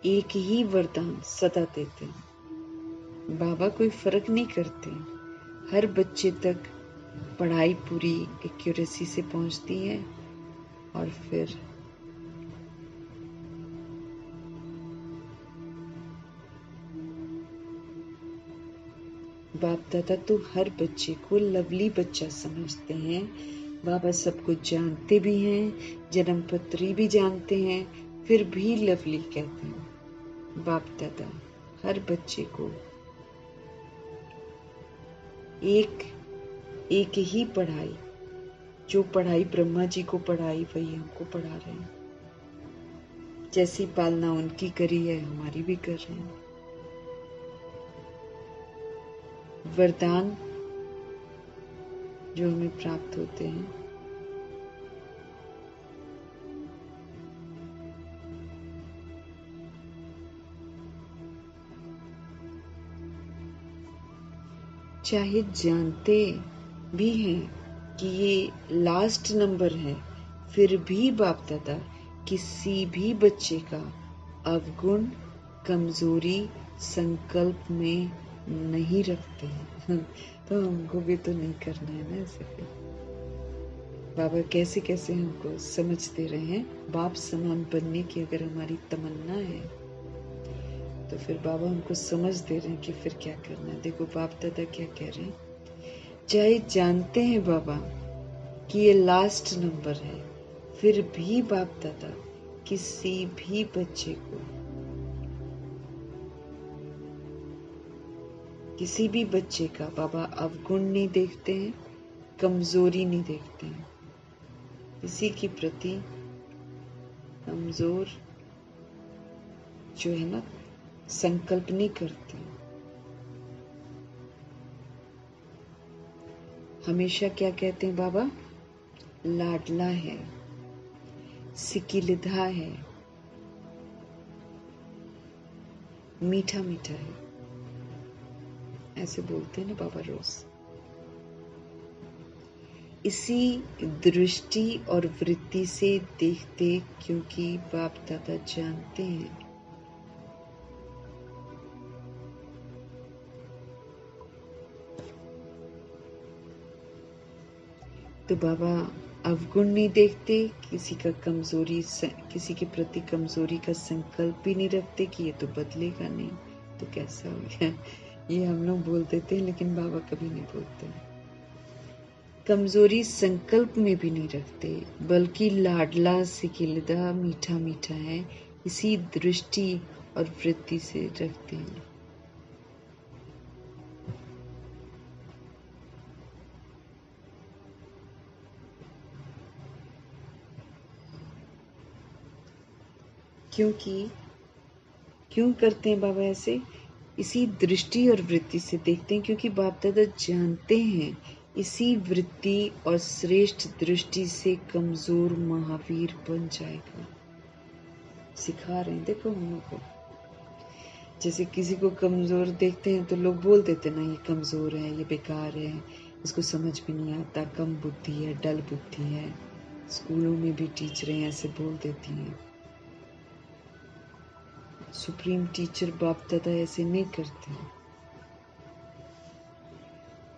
एक ही वरदान सदा देते हैं। बाबा कोई फर्क नहीं करते, हर बच्चे तक पढ़ाई पूरी एक्यूरेसी से पहुंचती है और फिर बाप दादा तो हर बच्चे को लवली बच्चा समझते हैं। बाबा सब कुछ जानते भी हैं, जन्म पत्री भी जानते हैं, फिर भी लवली कहते हैं। बाप दादा हर बच्चे को एक ही पढ़ाई, जो पढ़ाई ब्रह्मा जी को पढ़ाई वही हमको पढ़ा रहे हैं। जैसी पालना उनकी करी है हमारी भी कर रहे हैं। वरदान जो हमें प्राप्त होते हैं चाहे जानते भी हैं कि ये लास्ट नंबर है, फिर भी बाप दादा किसी भी बच्चे का अवगुण, कमजोरी संकल्प में नहीं रखते हैं तो हमको भी तो नहीं करना है ना ऐसे। फिर बाबा कैसे कैसे हमको समझ दे रहे हैं, बाप समान बनने की अगर हमारी तमन्ना है तो फिर बाबा हमको समझ दे रहे हैं कि फिर क्या करना है। देखो बाप दादा क्या कह रहे हैं, चाहे जानते हैं बाबा कि ये लास्ट नंबर है, फिर भी बाप दादा किसी भी बच्चे को, किसी भी बच्चे का बाबा अवगुण नहीं देखते हैं, कमजोरी नहीं देखते हैं, किसी के प्रति कमजोर जो है ना संकल्प नहीं करते। हमेशा क्या कहते हैं बाबा, लाडला है, सिकिलिधा है, मीठा मीठा है, ऐसे बोलते हैं ना बाबा रोज। इसी दृष्टि और वृत्ति से देखते, क्योंकि बाप दादा जानते हैं तो बाबा अवगुण नहीं देखते, किसी का कमजोरी, किसी के प्रति कमजोरी का संकल्प भी नहीं रखते कि ये तो बदलेगा नहीं तो कैसा हो गया। ये हम लोग बोल देते हैं लेकिन बाबा कभी नहीं बोलते। कमजोरी संकल्प में भी नहीं रखते, बल्कि लाडला सिकिलदा मीठा मीठा है, इसी दृष्टि और वृत्ति से रखते हैं। क्योंकि क्यों करते हैं बाबा ऐसे, इसी दृष्टि और वृत्ति से देखते हैं, क्योंकि बाप दादा जानते हैं इसी वृत्ति और श्रेष्ठ दृष्टि से कमजोर महावीर बन जाएगा। सिखा रहे हैं देखो हम लोग को। जैसे किसी को कमजोर देखते हैं तो लोग बोल देते ना ये कमजोर है, ये बेकार है, इसको समझ भी नहीं आता, कम बुद्धि है, डल बुद्धि है। स्कूलों में भी टीचरें ऐसे बोल देती हैं। सुप्रीम टीचर बाप दादा ऐसे नहीं करते।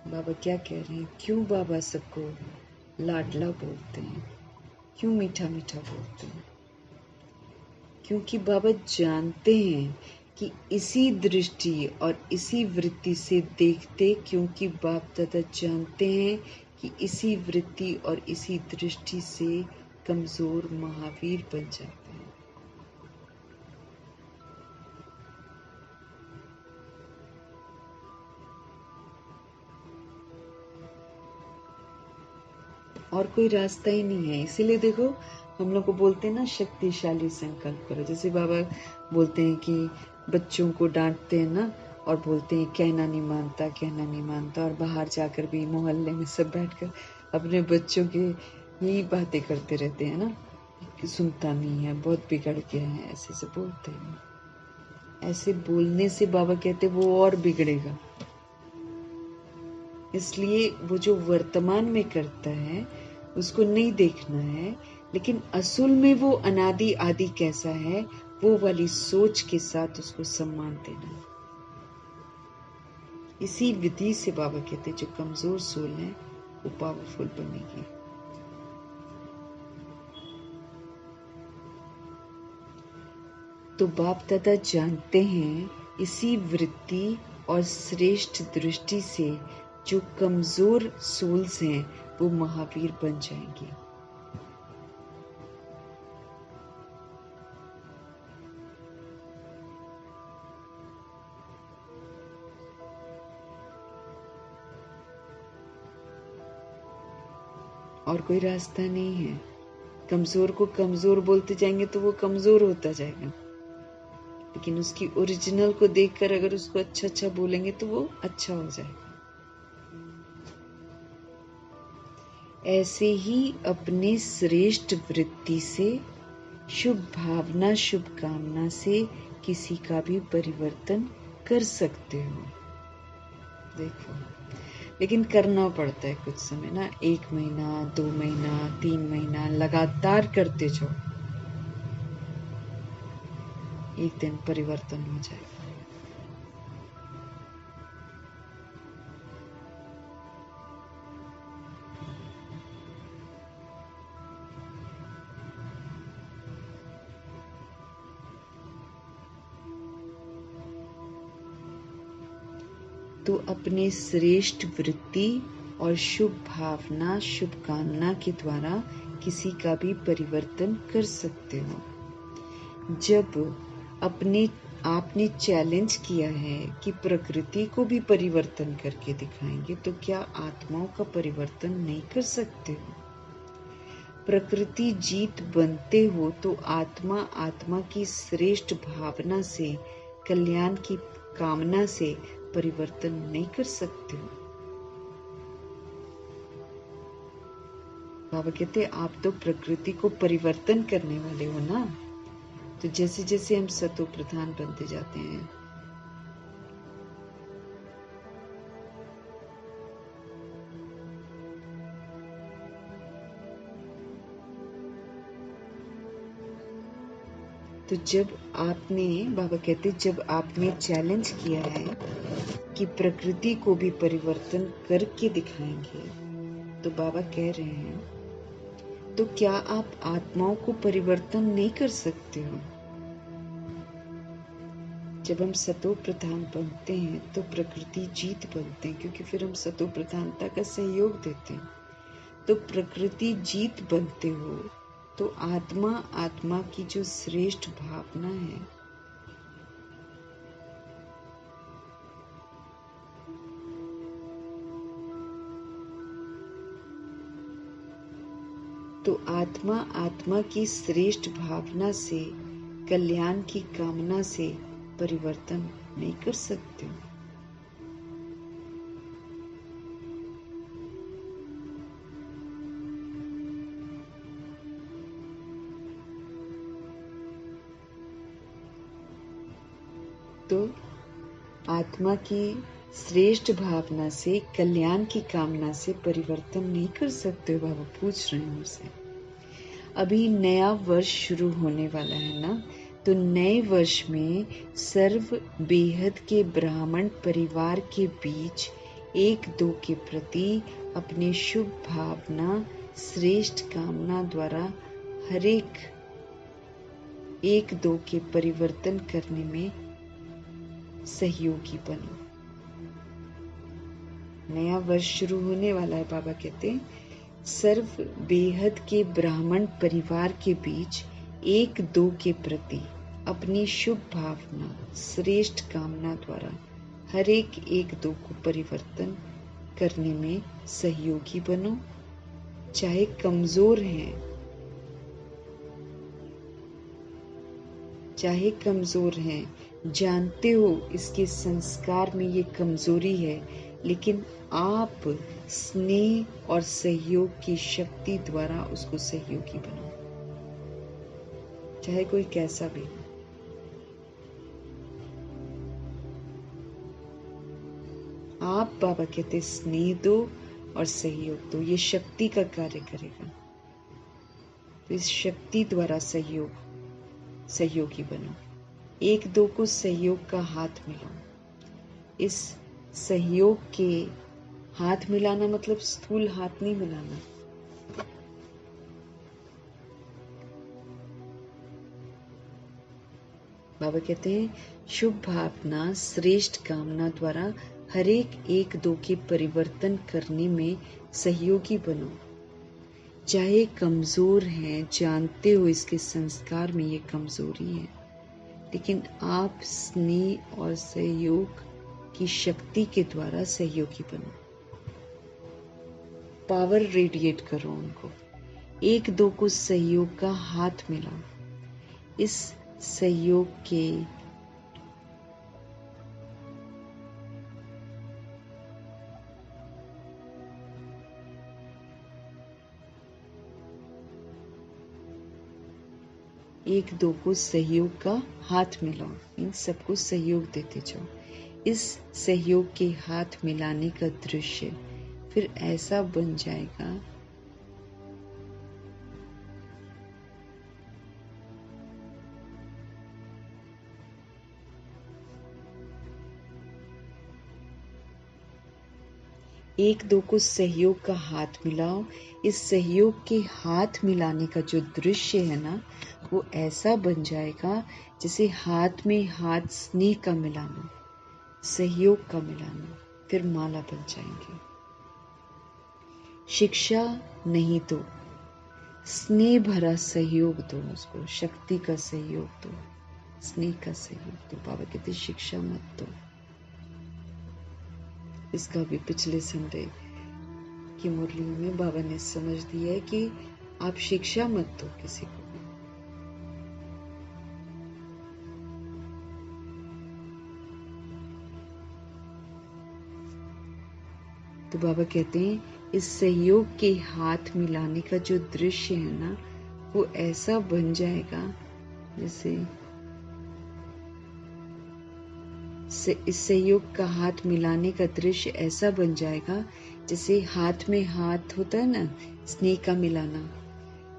बाबा क्या कह रहे हैं, क्यों बाबा सबको लाडला बोलते हैं, क्यों मीठा मीठा बोलते हैं? क्योंकि बाबा जानते हैं कि इसी दृष्टि और इसी वृत्ति से देखते, क्योंकि बाप दादा जानते हैं कि इसी वृत्ति और इसी दृष्टि से कमजोर महावीर बन जाते हैं। और कोई रास्ता ही नहीं है। इसीलिए देखो हम लोग को बोलते हैं ना शक्तिशाली संकल्प करो। जैसे बाबा बोलते हैं कि बच्चों को डांटते हैं ना और बोलते हैं कहना नहीं मानता, कहना नहीं मानता, और बाहर जाकर भी मोहल्ले में सब बैठकर अपने बच्चों की ही बातें करते रहते हैं ना कि सुनता नहीं है, बहुत बिगड़ गया है, ऐसे से बोलते हैं। ऐसे बोलने से बाबा कहते वो और बिगड़ेगा। इसलिए वो जो वर्तमान में करता है उसको नहीं देखना है, लेकिन असल में वो अनादि आदि कैसा है वो वाली सोच के साथ उसको सम्मान देना है। इसी विधि से बाबा कहते जो कमजोर सोल है वो पावरफुल बनेगी। तो बाप दादा जानते हैं इसी वृत्ति और श्रेष्ठ दृष्टि से जो कमजोर सोल्स हैं वो महावीर बन जाएंगे। और कोई रास्ता नहीं है। कमजोर को कमजोर बोलते जाएंगे तो वो कमजोर होता जाएगा, लेकिन उसकी ओरिजिनल को देखकर अगर उसको अच्छा अच्छा बोलेंगे तो वो अच्छा हो जाएगा। ऐसे ही अपने श्रेष्ठ वृत्ति से, शुभ भावना, शुभ कामना से किसी का भी परिवर्तन कर सकते हो। देखो, लेकिन करना पड़ता है कुछ समय ना, 1 महीना, 2 महीना, 3 महीना लगातार करते जाओ, एक दिन परिवर्तन हो जाएगा। तो अपने श्रेष्ठ वृत्ति और शुभ भावना, शुभकामना के द्वारा किसी का भी परिवर्तन कर सकते हो। जब आपने चैलेंज किया है कि प्रकृति को भी परिवर्तन करके दिखाएंगे, तो क्या आत्माओं का परिवर्तन नहीं कर सकते हो? प्रकृति जीत बनते हो तो आत्मा की श्रेष्ठ भावना से, कल्याण की कामना से परिवर्तन नहीं कर सकते हो। बाबा कहते हैं आप तो प्रकृति को परिवर्तन करने वाले हो ना। तो जैसे जैसे हम सतो प्रधान बनते जाते हैं, तो बाबा कहते जब आपने चैलेंज किया है कि प्रकृति को भी परिवर्तन करके दिखाएंगे, तो बाबा कह रहे हैं तो क्या आप आत्माओं को परिवर्तन नहीं कर सकते हो? जब हम सतो प्रधान बनते हैं तो प्रकृति जीत बनते हैं, क्योंकि फिर हम सतो प्रधानता का सहयोग देते हैं। तो प्रकृति जीत बनते हो तो आत्मा की जो श्रेष्ठ भावना है, तो आत्मा की श्रेष्ठ भावना से, कल्याण की कामना से परिवर्तन नहीं कर सकते। तो आत्मा की श्रेष्ठ भावना से, कल्याण की कामना से परिवर्तन नहीं कर सकते। बाबा पूछ रहे हैं मुझसे, अभी नया वर्ष शुरू होने वाला है ना, तो नए वर्ष में सर्व बेहद के ब्राह्मण परिवार के बीच एक दो के प्रति अपने शुभ भावना, श्रेष्ठ कामना द्वारा हर एक दो के परिवर्तन करने में सहयोगी बनो। नया वर्ष शुरू होने वाला है। बाबा कहते हैं सर्व बेहद के ब्राह्मण परिवार के बीच एक दो के प्रति अपनी शुभ भावना, श्रेष्ठ कामना द्वारा हर एक दो को परिवर्तन करने में सहयोगी बनो। चाहे कमजोर हैं, जानते हो इसके संस्कार में ये कमजोरी है, लेकिन आप स्नेह और सहयोग की शक्ति द्वारा उसको सहयोगी बनाओ, चाहे कोई कैसा भी हो। आप बाबा कहते स्नेह दो और सहयोग दो, ये शक्ति का कार्य करेगा। तो इस शक्ति द्वारा सहयोगी बनो। एक दो को सहयोग का हाथ मिलाओ। इस सहयोग के हाथ मिलाना मतलब स्थूल हाथ नहीं मिलाना। बाबा कहते हैं शुभ भावना, श्रेष्ठ कामना द्वारा हर एक दो के परिवर्तन करने में सहयोगी बनो। चाहे कमजोर हैं, जानते हो इसके संस्कार में ये कमजोरी है, लेकिन आप स्नेह और सहयोग की शक्ति के द्वारा सहयोगी बनो। पावर रेडिएट करो उनको। एक दो को सहयोग का हाथ मिलाओ। इस सहयोग के एक दो को सहयोग का हाथ मिलाओ, इन सबको सहयोग देते जाओ। इस सहयोग के हाथ मिलाने का दृश्य फिर ऐसा बन जाएगा एक दो को सहयोग का हाथ मिलाओ। इस सहयोग के हाथ मिलाने का जो दृश्य है ना, वो ऐसा बन जाएगा जैसे हाथ में हाथ स्नेह का मिलाना, सहयोग का मिलाना। फिर माला बन जाएंगे। शिक्षा नहीं तो स्नेह भरा सहयोग दो, उसको शक्ति का सहयोग दो, स्नेह का सहयोग दो। बाबा कहते शिक्षा मत दो। इसका भी पिछले संडे की मुरली में बाबा ने समझ दिया है कि आप शिक्षा मत दो किसी को भी। तो बाबा कहते हैं इस सहयोग के हाथ मिलाने का जो दृश्य है ना, वो ऐसा बन जाएगा जैसे इस सहयोग का हाथ मिलाने का दृश्य ऐसा बन जाएगा जैसे हाथ में हाथ होता है ना, स्नेह का मिलाना,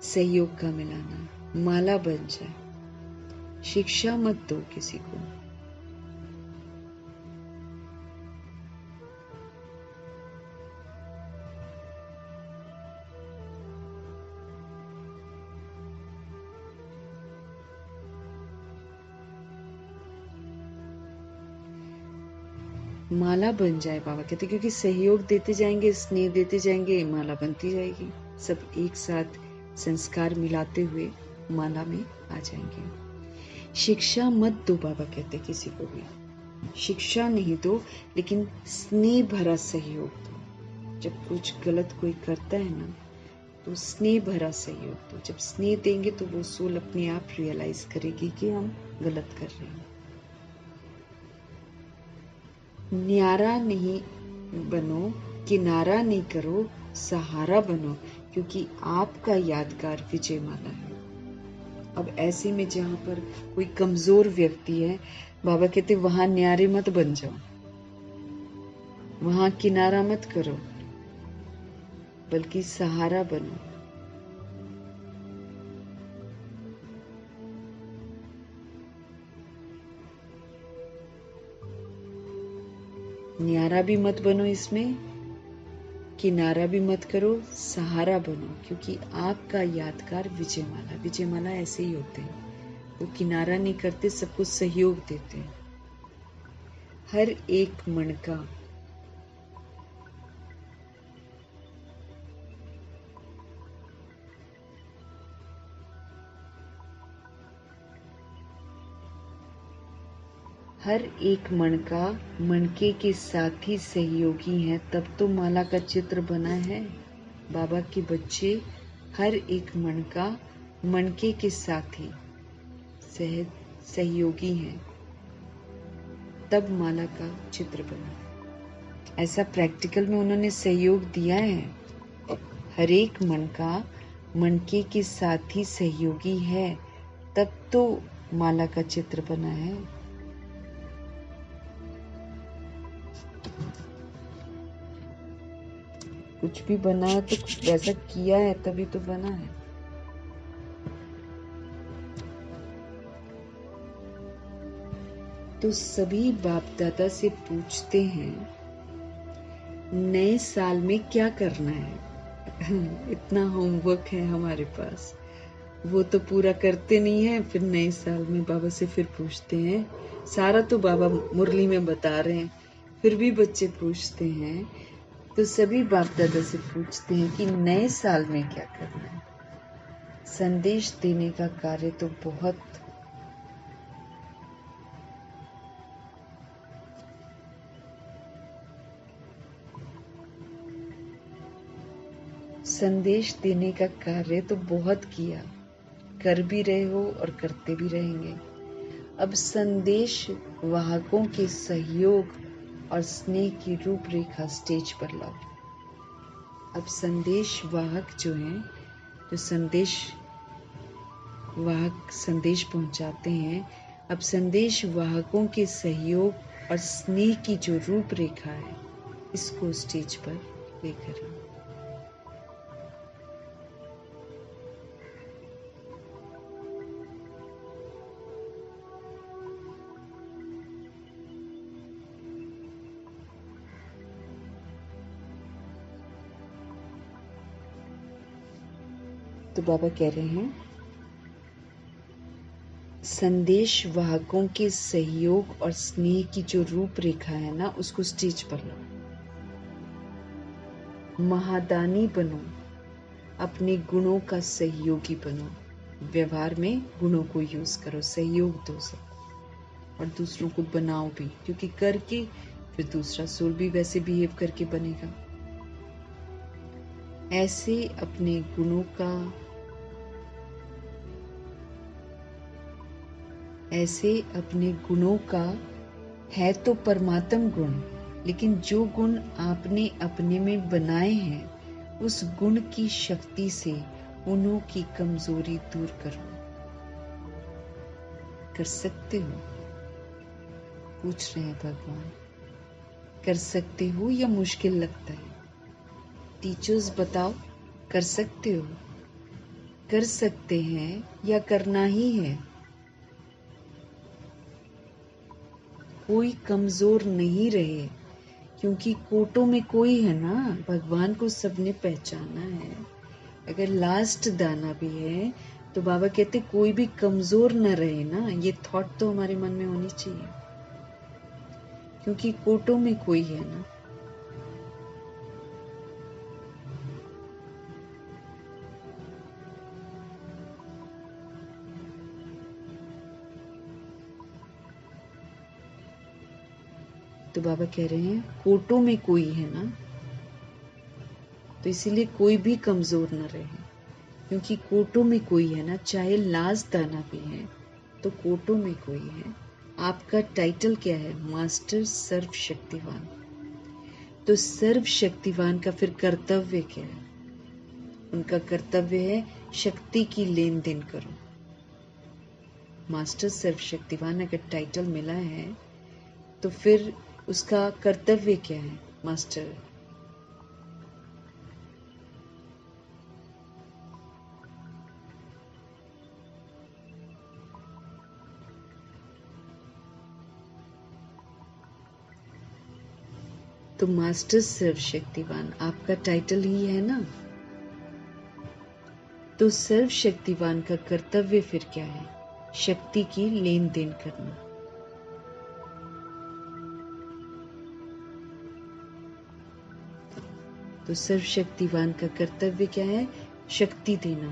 सहयोग का मिलाना, माला बन जाए। शिक्षा मत दो किसी को। माला बन जाए, बाबा कहते, क्योंकि सहयोग देते जाएंगे, स्नेह देते जाएंगे, माला बनती जाएगी। सब एक साथ संस्कार मिलाते हुए माला में आ जाएंगे। शिक्षा मत दो, बाबा कहते किसी को भी। शिक्षा नहीं दो, लेकिन स्नेह भरा सहयोग दो। जब कुछ गलत कोई करता है ना, तो स्नेह भरा सहयोग दो। जब स्नेह देंगे तो वो सोल अपने आप रियलाइज करेगी कि हम गलत कर रहे हैं। न्यारा नहीं बनो, किनारा नहीं करो, सहारा बनो, क्योंकि आपका यादगार विजय माला है। अब ऐसे में जहां पर कोई कमजोर व्यक्ति है, बाबा कहते वहां न्यारे मत बन जाओ, वहां किनारा मत करो, बल्कि सहारा बनो। न्यारा भी मत बनो, इसमें किनारा भी मत करो, सहारा बनो, क्योंकि आपका यादगार विजयमाला। विजयमाला ऐसे ही होते हैं, वो किनारा नहीं करते, सबको सहयोग देते हैं। हर एक मन का हर एक मणका मणके के साथी सहयोगी हैं, तब तो माला का चित्र बना है। बाबा के बच्चे हर एक मणका मणके के साथी सहयोगी हैं, तब माला का चित्र बना। ऐसा प्रैक्टिकल में उन्होंने सहयोग दिया है। हर एक मणका मणके के साथी सहयोगी है, तब तो माला का चित्र बना है। कुछ भी बना है तो कुछ वैसा किया है, तभी तो बना है। तो सभी बाप दादा से पूछते हैं नए साल में क्या करना है। इतना होमवर्क है हमारे पास, वो तो पूरा करते नहीं है। फिर नए साल में बाबा से फिर पूछते हैं, सारा तो बाबा मुरली में बता रहे हैं, फिर भी बच्चे पूछते हैं। तो सभी बाप दादा से पूछते हैं कि नए साल में क्या करना है। संदेश देने का कार्य तो बहुत संदेश देने का कार्य तो बहुत किया, कर भी रहे हो और करते भी रहेंगे। अब संदेश वाहकों के सहयोग और स्नेह की रूपरेखा स्टेज पर लाओ। अब संदेश वाहक जो हैं, जो संदेश वाहक संदेश पहुंचाते हैं, अब संदेश वाहकों के सहयोग और स्नेह की जो रूपरेखा है, इसको स्टेज पर लेकर आओ। तो बाबा कह रहे हैं संदेश वाहकों के सहयोग और स्नेह की जो रूपरेखा है ना, उसको स्टेज पर लाओ। महादानी बनो, अपने गुणों का सहयोगी बनो। व्यवहार में गुणों को यूज करो, सहयोग दो सबको और दूसरों को बनाओ भी, क्योंकि करके फिर दूसरा सोल भी वैसे बिहेव करके बनेगा। ऐसे अपने गुणों का है तो परमात्म गुण, लेकिन जो गुण आपने अपने में बनाए हैं उस गुण की शक्ति से उन्हों की कमजोरी दूर करो। कर सकते हो? पूछ रहे हैं भगवान। कर सकते हो या मुश्किल लगता है? टीचर्स बताओ, कर सकते हो? कर सकते हैं या करना ही है? कोई कमजोर नहीं रहे, क्योंकि कोटों में कोई है ना। भगवान को सबने पहचाना है। अगर लास्ट दाना भी है तो बाबा कहते कोई भी कमजोर न रहे ना। ये थॉट तो हमारे मन में होनी चाहिए, क्योंकि कोटों में कोई है ना। तो बाबा कह रहे हैं कोटों में कोई है ना, तो इसीलिए कोई भी कमजोर न रहे, क्योंकि कोटों में कोई है ना। चाहे लास्ट दाना भी है तो कोटों में कोई है। आपका टाइटल क्या है? मास्टर सर्वशक्तिवान। तो सर्वशक्तिवान का फिर कर्तव्य क्या है? उनका कर्तव्य है शक्ति की लेन देन करो। मास्टर सर्वशक्तिवान अगर टाइटल मिला है तो फिर उसका कर्तव्य क्या है? मास्टर तो मास्टर सर्वशक्तिवान आपका टाइटल ही है ना। तो सर्वशक्तिवान का कर्तव्य फिर क्या है? शक्ति की लेन देन करना। तो सर्वशक्तिवान का कर्तव्य क्या है? शक्ति देना,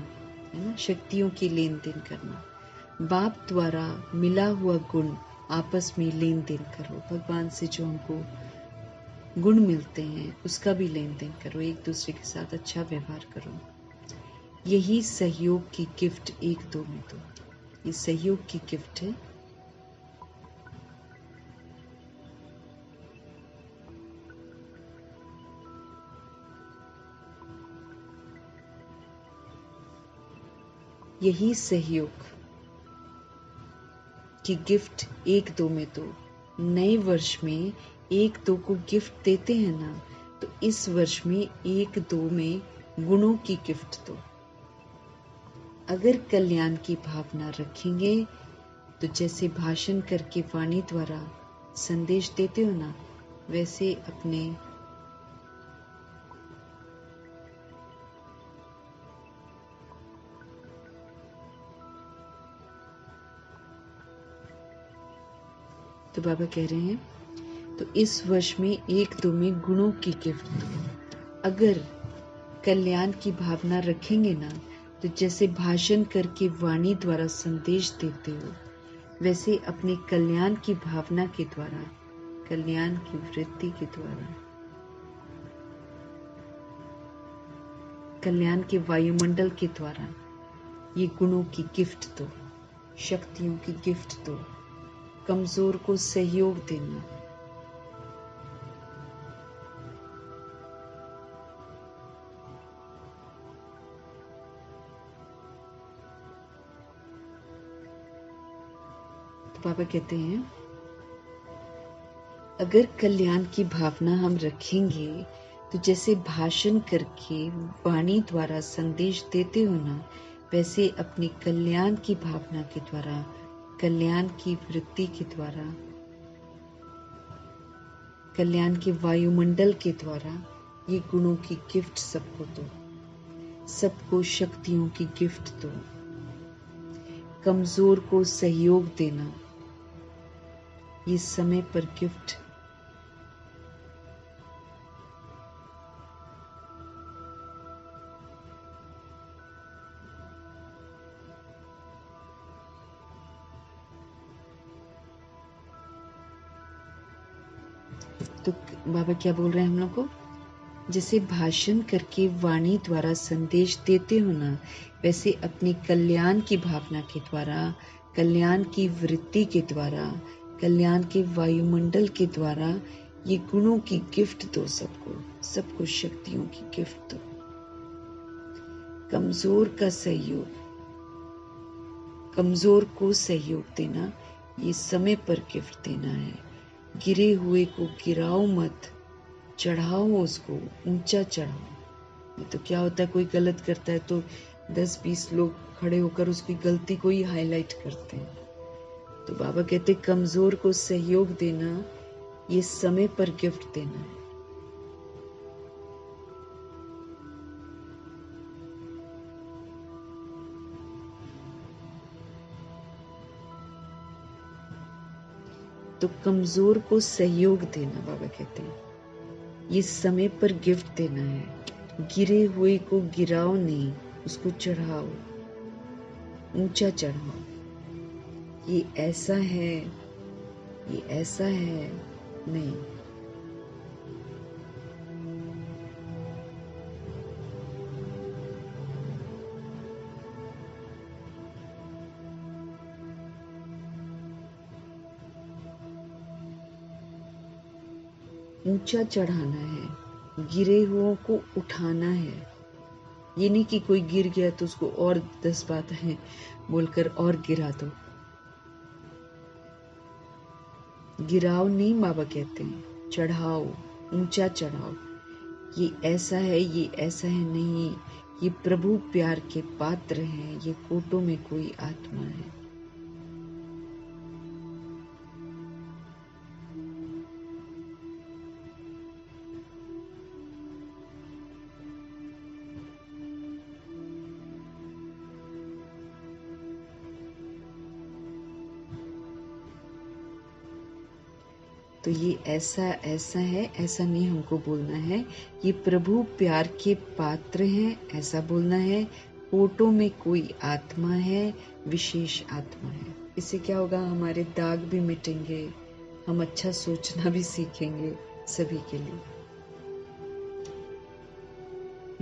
है ना। शक्तियों की लेन देन करना। बाप द्वारा मिला हुआ गुण आपस में लेन देन करो। भगवान से जो हमको गुण मिलते हैं उसका भी लेन देन करो। एक दूसरे के साथ अच्छा व्यवहार करो। यही सहयोग की गिफ्ट एक दो में दो। ये सहयोग की गिफ्ट है। यही सहयोग की गिफ्ट एक दो में दो। नए वर्ष में एक दो को गिफ्ट देते हैं ना, तो इस वर्ष में एक दो में गुणों की गिफ्ट दो। अगर कल्याण की भावना रखेंगे तो जैसे भाषण करके वाणी द्वारा संदेश देते हो ना, वैसे अपने तो बाबा कह रहे हैं तो इस वर्ष में एक दो में गुणों की गिफ्ट दो। अगर कल्याण की भावना रखेंगे ना, तो जैसे भाषण करके वाणी द्वारा संदेश देते हो, वैसे अपने कल्याण की भावना के द्वारा, कल्याण की वृत्ति के द्वारा, कल्याण के वायुमंडल के द्वारा ये गुणों की गिफ्ट दो, शक्तियों की गिफ्ट दो। कमजोर को सहयोग देना। तो बाबा कहते हैं अगर कल्याण की भावना हम रखेंगे तो जैसे भाषण करके वाणी द्वारा संदेश देते हो ना, वैसे अपनी कल्याण की भावना के द्वारा, कल्याण की वृत्ति के द्वारा, कल्याण के वायुमंडल के द्वारा ये गुणों की गिफ्ट सबको दो। सबको शक्तियों की गिफ्ट दो। कमजोर को सहयोग देना, ये समय पर गिफ्ट तो बाबा क्या बोल रहे हैं हम लोग को, जैसे भाषण करके वाणी द्वारा संदेश देते हो ना, वैसे अपनी कल्याण की भावना के द्वारा, कल्याण की वृत्ति के द्वारा, कल्याण के वायुमंडल के द्वारा ये गुणों की गिफ्ट दो सबको, सबको शक्तियों की गिफ्ट दो। कमजोर का सहयोग, कमजोर को सहयोग देना, ये समय पर गिफ्ट देना है। गिरे हुए को गिराओ मत, चढ़ाओ उसको, ऊंचा चढ़ाओ। ये तो क्या होता है, कोई गलत करता है तो 10-20 लोग खड़े होकर उसकी गलती को ही हाईलाइट करते हैं। तो बाबा कहते कमजोर को सहयोग देना, ये समय पर गिफ्ट देना है। तो कमजोर को सहयोग देना, बाबा कहते हैं ये समय पर गिफ्ट देना है। गिरे हुए को गिराओ नहीं, उसको चढ़ाओ, ऊंचा चढ़ाओ। ये ऐसा है, ये ऐसा है नहीं। ऊंचा चढ़ाना है, गिरे हुओं को उठाना है। ये नहीं कि कोई गिर गया तो उसको और 10 बातें बोलकर और गिरा दो। गिराओ नहीं, बाबा कहते हैं चढ़ाओ, ऊंचा चढ़ाओ। ये ऐसा है, ये ऐसा है नहीं, ये प्रभु प्यार के पात्र हैं, ये कोटों में कोई आत्मा है। तो ये ऐसा ऐसा है, ऐसा नहीं हमको बोलना है। ये प्रभु प्यार के पात्र हैं, ऐसा बोलना है। कोटों में कोई आत्मा है, विशेष आत्मा है। इससे क्या होगा, हमारे दाग भी मिटेंगे, हम अच्छा सोचना भी सीखेंगे सभी के लिए।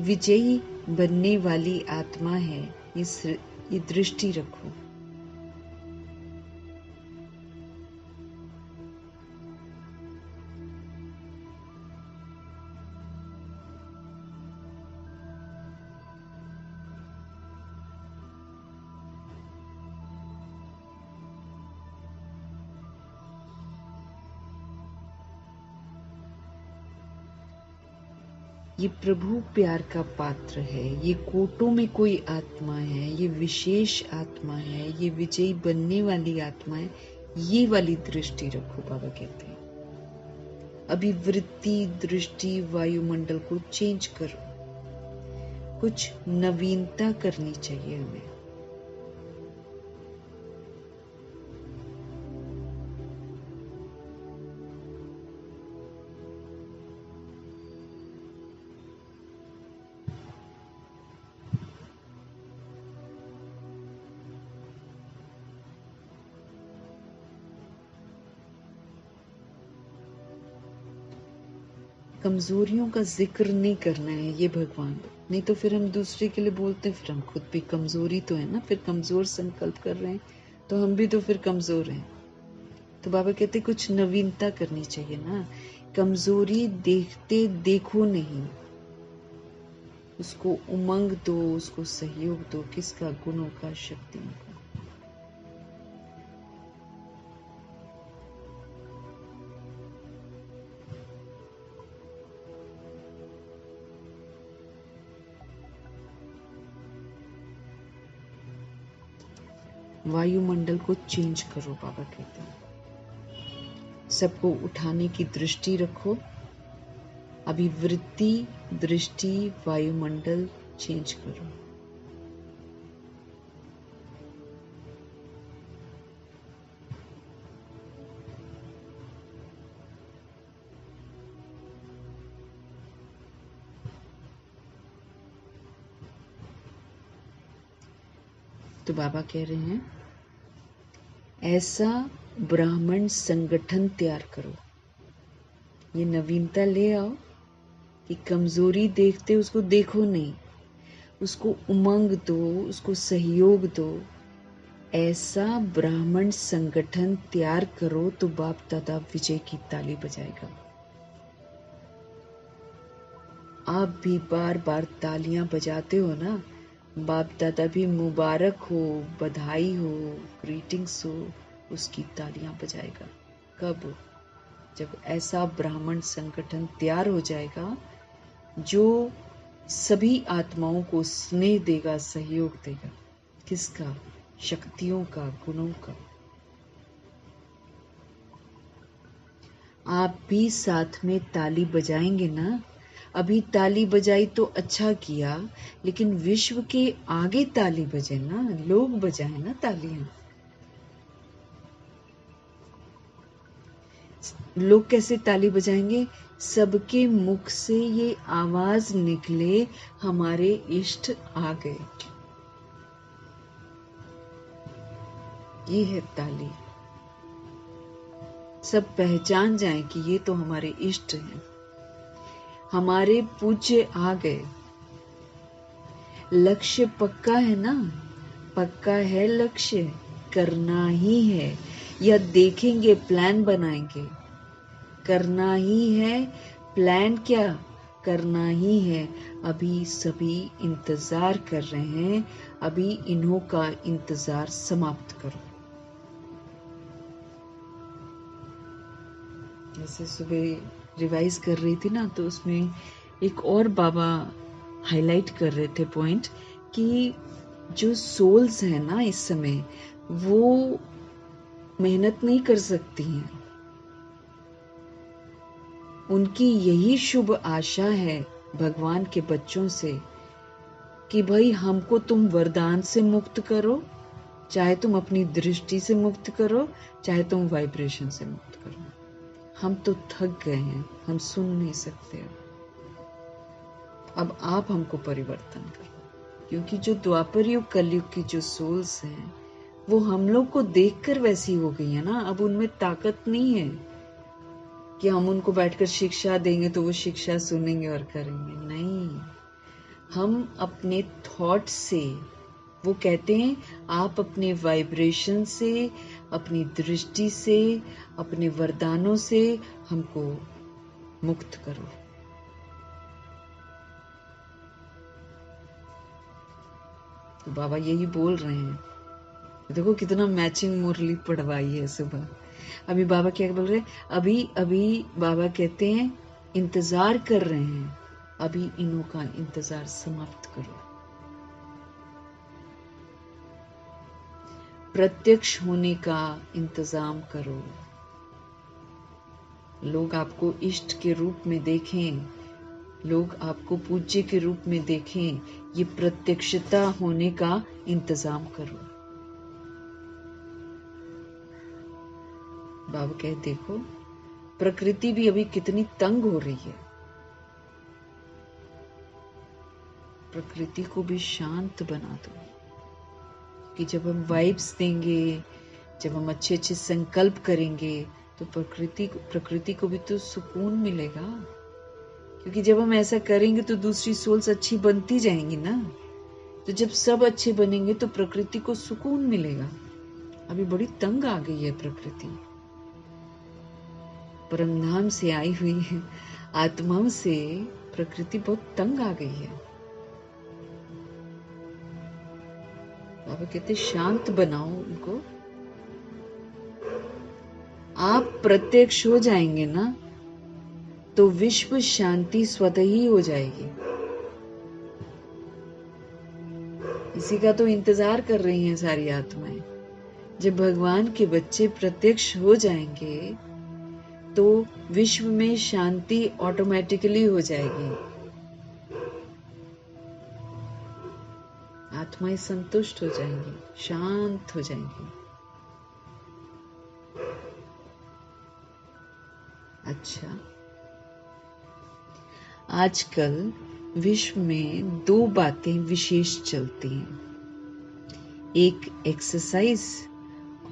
विजयी बनने वाली आत्मा है, ये दृष्टि रखो। ये प्रभु प्यार का पात्र है, ये कोटों में कोई आत्मा है, ये विशेष आत्मा है, ये विजयी बनने वाली आत्मा है। ये वाली दृष्टि रखो, बाबा कहते हैं। अभी वृत्ति, दृष्टि, वायुमंडल को चेंज करो। कुछ नवीनता करनी चाहिए हमें। कमजोरियों का जिक्र नहीं करना है, ये भगवान। नहीं तो फिर हम दूसरे के लिए बोलते हैं, फिर हम खुद भी कमजोरी तो है ना, फिर कमजोर संकल्प कर रहे हैं तो हम भी तो फिर कमजोर हैं। तो बाबा कहते कुछ नवीनता करनी चाहिए ना। कमजोरी देखते देखो नहीं, उसको उमंग दो, उसको सहयोग दो। किसका? गुणों का, शक्तियों का। वायुमंडल को चेंज करो, बाबा कहते हैं। सबको उठाने की दृष्टि रखो। अभी वृत्ति, दृष्टि, वायुमंडल चेंज करो। तो बाबा कह रहे हैं ऐसा ब्राह्मण संगठन तैयार करो, ये नवीनता ले आओ कि कमजोरी देखते उसको देखो नहीं, उसको उमंग दो, उसको सहयोग दो। ऐसा ब्राह्मण संगठन तैयार करो तो बाप दादा विजय की ताली बजाएगा। आप भी बार बार तालियां बजाते हो ना, बाप दादा भी मुबारक हो, बधाई हो, ग्रीटिंग्स हो, उसकी तालियां बजाएगा। कब? जब ऐसा ब्राह्मण संगठन तैयार हो जाएगा जो सभी आत्माओं को स्नेह देगा, सहयोग देगा। किसका? शक्तियों का, गुणों का। आप भी साथ में ताली बजाएंगे ना। अभी ताली बजाई तो अच्छा किया, लेकिन विश्व के आगे ताली बजे ना, लोग बजाए ना तालियां। लोग कैसे ताली बजाएंगे? सबके मुख से ये आवाज निकले, हमारे इष्ट आ गए। ये है ताली। सब पहचान जाए कि ये तो हमारे इष्ट हैं, हमारे पूज्य आ गए। लक्ष्य पक्का है ना, पक्का है लक्ष्य, करना ही है, या देखेंगे प्लान बनाएंगे। करना ही है, प्लान क्या, करना ही है। अभी सभी इंतजार कर रहे हैं, अभी इन्हों का इंतजार समाप्त करो। जैसे सुबह रिवाइज कर रही थी ना, तो उसमें एक और बाबा हाईलाइट कर रहे थे पॉइंट कि जो सोल्स है ना इस समय, वो मेहनत नहीं कर सकती हैं। उनकी यही शुभ आशा है भगवान के बच्चों से कि भाई हमको तुम वरदान से मुक्त करो, चाहे तुम अपनी दृष्टि से मुक्त करो, चाहे तुम वाइब्रेशन से मुक्त करो। हम तो थक गए हैं, हम सुन नहीं सकते। अब आप हमको परिवर्तन करो, क्योंकि जो द्वापर युग कलयुग की जो सोल्स हैं वो हम लोग को देखकर वैसी हो गई है ना। अब उनमें ताकत नहीं है कि हम उनको बैठकर शिक्षा देंगे तो वो शिक्षा सुनेंगे और करेंगे। नहीं, हम अपने थॉट से, वो कहते हैं आप अपने वाइब्रेशन से, अपनी दृष्टि से, अपने वरदानों से हमको मुक्त करो। तो बाबा यही बोल रहे हैं। देखो कितना मैचिंग मुरली पढ़वाई है सुबह। अभी बाबा क्या बोल रहे हैं? अभी अभी बाबा कहते हैं इंतजार कर रहे हैं, अभी इन्हों का इंतजार समाप्त करो। प्रत्यक्ष होने का इंतजाम करो। लोग आपको इष्ट के रूप में देखें, लोग आपको पूज्य के रूप में देखें, ये प्रत्यक्षता होने का इंतजाम करो। बाबा कहे देखो प्रकृति भी अभी कितनी तंग हो रही है, प्रकृति को भी शांत बना दो। कि जब हम वाइब्स देंगे, जब हम अच्छे अच्छे संकल्प करेंगे, तो प्रकृति को भी तो सुकून मिलेगा। क्योंकि जब हम ऐसा करेंगे तो दूसरी सोल्स अच्छी बनती जाएंगी ना। तो जब सब अच्छे बनेंगे तो प्रकृति को सुकून मिलेगा। अभी बड़ी तंग आ गई है प्रकृति, परमधाम से आई हुई है आत्माओं से प्रकृति बहुत तंग आ गई है। बाबा कहते शांत बनाओ उनको। आप प्रत्यक्ष हो जाएंगे ना तो विश्व शांति स्वतः ही हो जाएगी। इसी का तो इंतजार कर रही हैं सारी आत्माएं। जब भगवान के बच्चे प्रत्यक्ष हो जाएंगे तो विश्व में शांति ऑटोमेटिकली हो जाएगी। आत्माएं संतुष्ट हो जाएंगी, शांत हो जाएंगी। अच्छा, आजकल विश्व में दो बातें विशेष चलती हैं। एक एक्सरसाइज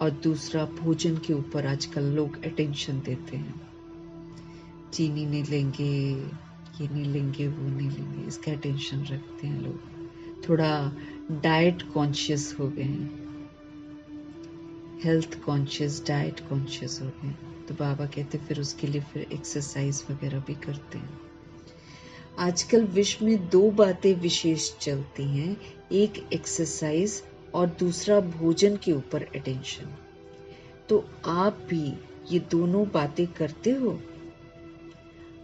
और दूसरा भोजन के ऊपर आजकल लोग अटेंशन देते हैं। चीनी नहीं लेंगे, ये नहीं लेंगे, वो नहीं लेंगे, इसका टेंशन रखते हैं लोग। थोड़ा डाइट कॉन्शियस हो गए हैं, हेल्थ कॉन्शियस, डाइट कॉन्शियस हो गए हैं। तो बाबा कहते फिर उसके लिए फिर एक्सरसाइज वगैरह भी करते हैं। आजकल विश्व में दो बातें विशेष चलती हैं, एक एक्सरसाइज और दूसरा भोजन के ऊपर अटेंशन। तो आप भी ये दोनों बातें करते हो?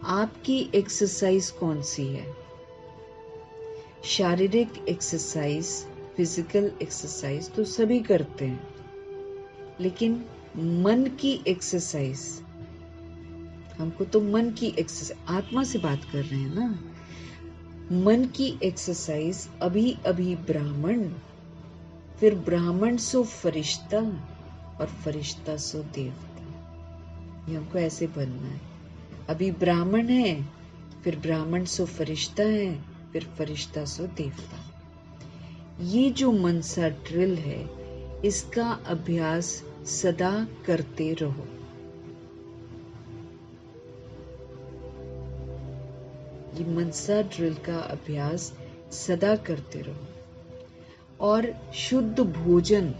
आपकी एक्सरसाइज कौन सी है? शारीरिक एक्सरसाइज, फिजिकल एक्सरसाइज तो सभी करते हैं, लेकिन मन की एक्सरसाइज, हमको तो मन की एक्सरसाइज, आत्मा से बात कर रहे हैं ना, मन की एक्सरसाइज अभी अभी ब्राह्मण, फिर ब्राह्मण सो फरिश्ता और फरिश्ता सो देवता। ये हमको ऐसे बनना है। अभी ब्राह्मण है, फिर ब्राह्मण सो फरिश्ता है, फिर फरिश्ता सो देवता। ये जो मनसा ड्रिल है, इसका अभ्यास सदा करते रहो। ये मनसा ड्रिल का अभ्यास सदा करते रहो। और शुद्ध भोजन,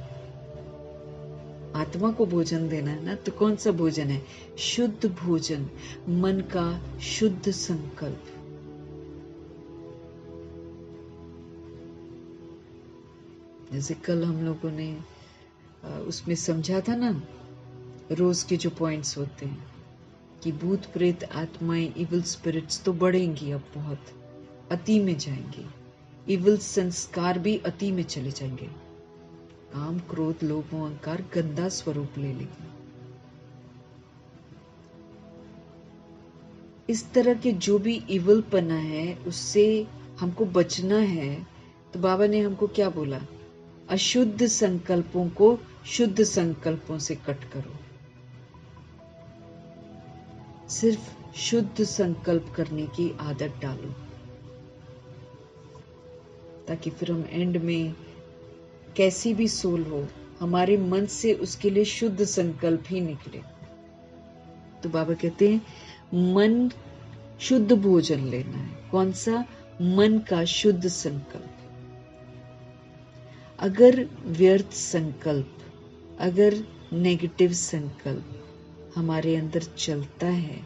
आत्मा को भोजन देना है ना, तो कौन सा भोजन है? शुद्ध भोजन, मन का शुद्ध संकल्प। जैसे कल हम लोगों ने उसमें समझा था ना, रोज के जो पॉइंट्स होते हैं कि भूत प्रेत आत्माएं, इविल स्पिरिट्स तो बढ़ेंगी, अब बहुत अति में जाएंगे, इविल संस्कार भी अति में चले जाएंगे, काम क्रोध लोभ अहंकार गंदा स्वरूप ले लेंगे। इस तरह के जो भी इविल पना है, उससे हमको बचना है। तो बाबा ने हमको क्या बोला? अशुद्ध संकल्पों को शुद्ध संकल्पों से कट करो। सिर्फ शुद्ध संकल्प करने की आदत डालो, ताकि फिर हम एंड में कैसी भी सोल हो, हमारे मन से उसके लिए शुद्ध संकल्प ही निकले। तो बाबा कहते हैं मन शुद्ध भोजन लेना है। कौन सा? मन का शुद्ध संकल्प। अगर व्यर्थ संकल्प, अगर नेगेटिव संकल्प हमारे अंदर चलता है,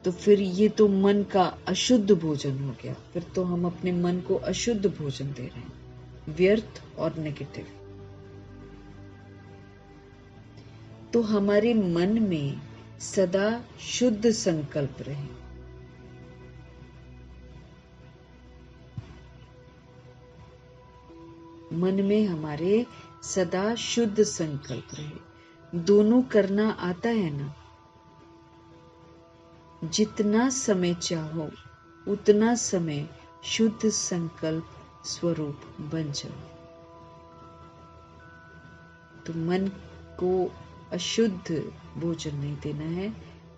तो फिर ये तो मन का अशुद्ध भोजन हो गया। फिर तो हम अपने मन को अशुद्ध भोजन दे रहे हैं, व्यर्थ और नेगेटिव। तो हमारे मन में सदा शुद्ध संकल्प रहे। मन में हमारे सदा शुद्ध संकल्प रहे। दोनों करना आता है ना? जितना समय चाहो उतना समय शुद्ध संकल्प स्वरूप बन जाओ। तो मन को अशुद्ध भोजन नहीं देना है,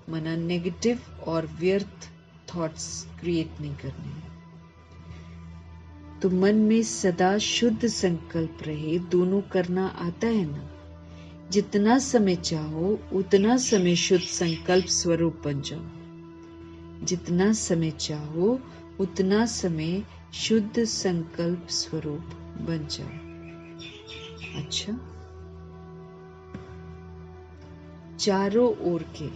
मना नेगेटिव और व्यर्थ थॉट्स क्रिएट नहीं करने हैं। तो मन में सदा शुद्ध संकल्प रहे। दोनों करना आता है ना? जितना समय चाहो उतना समय शुद्ध संकल्प स्वरूप बन जाओ। जितना समय चाहो उतना समय शुद्ध संकल्प स्वरूप बन जाओ। अच्छा, चारों ओर के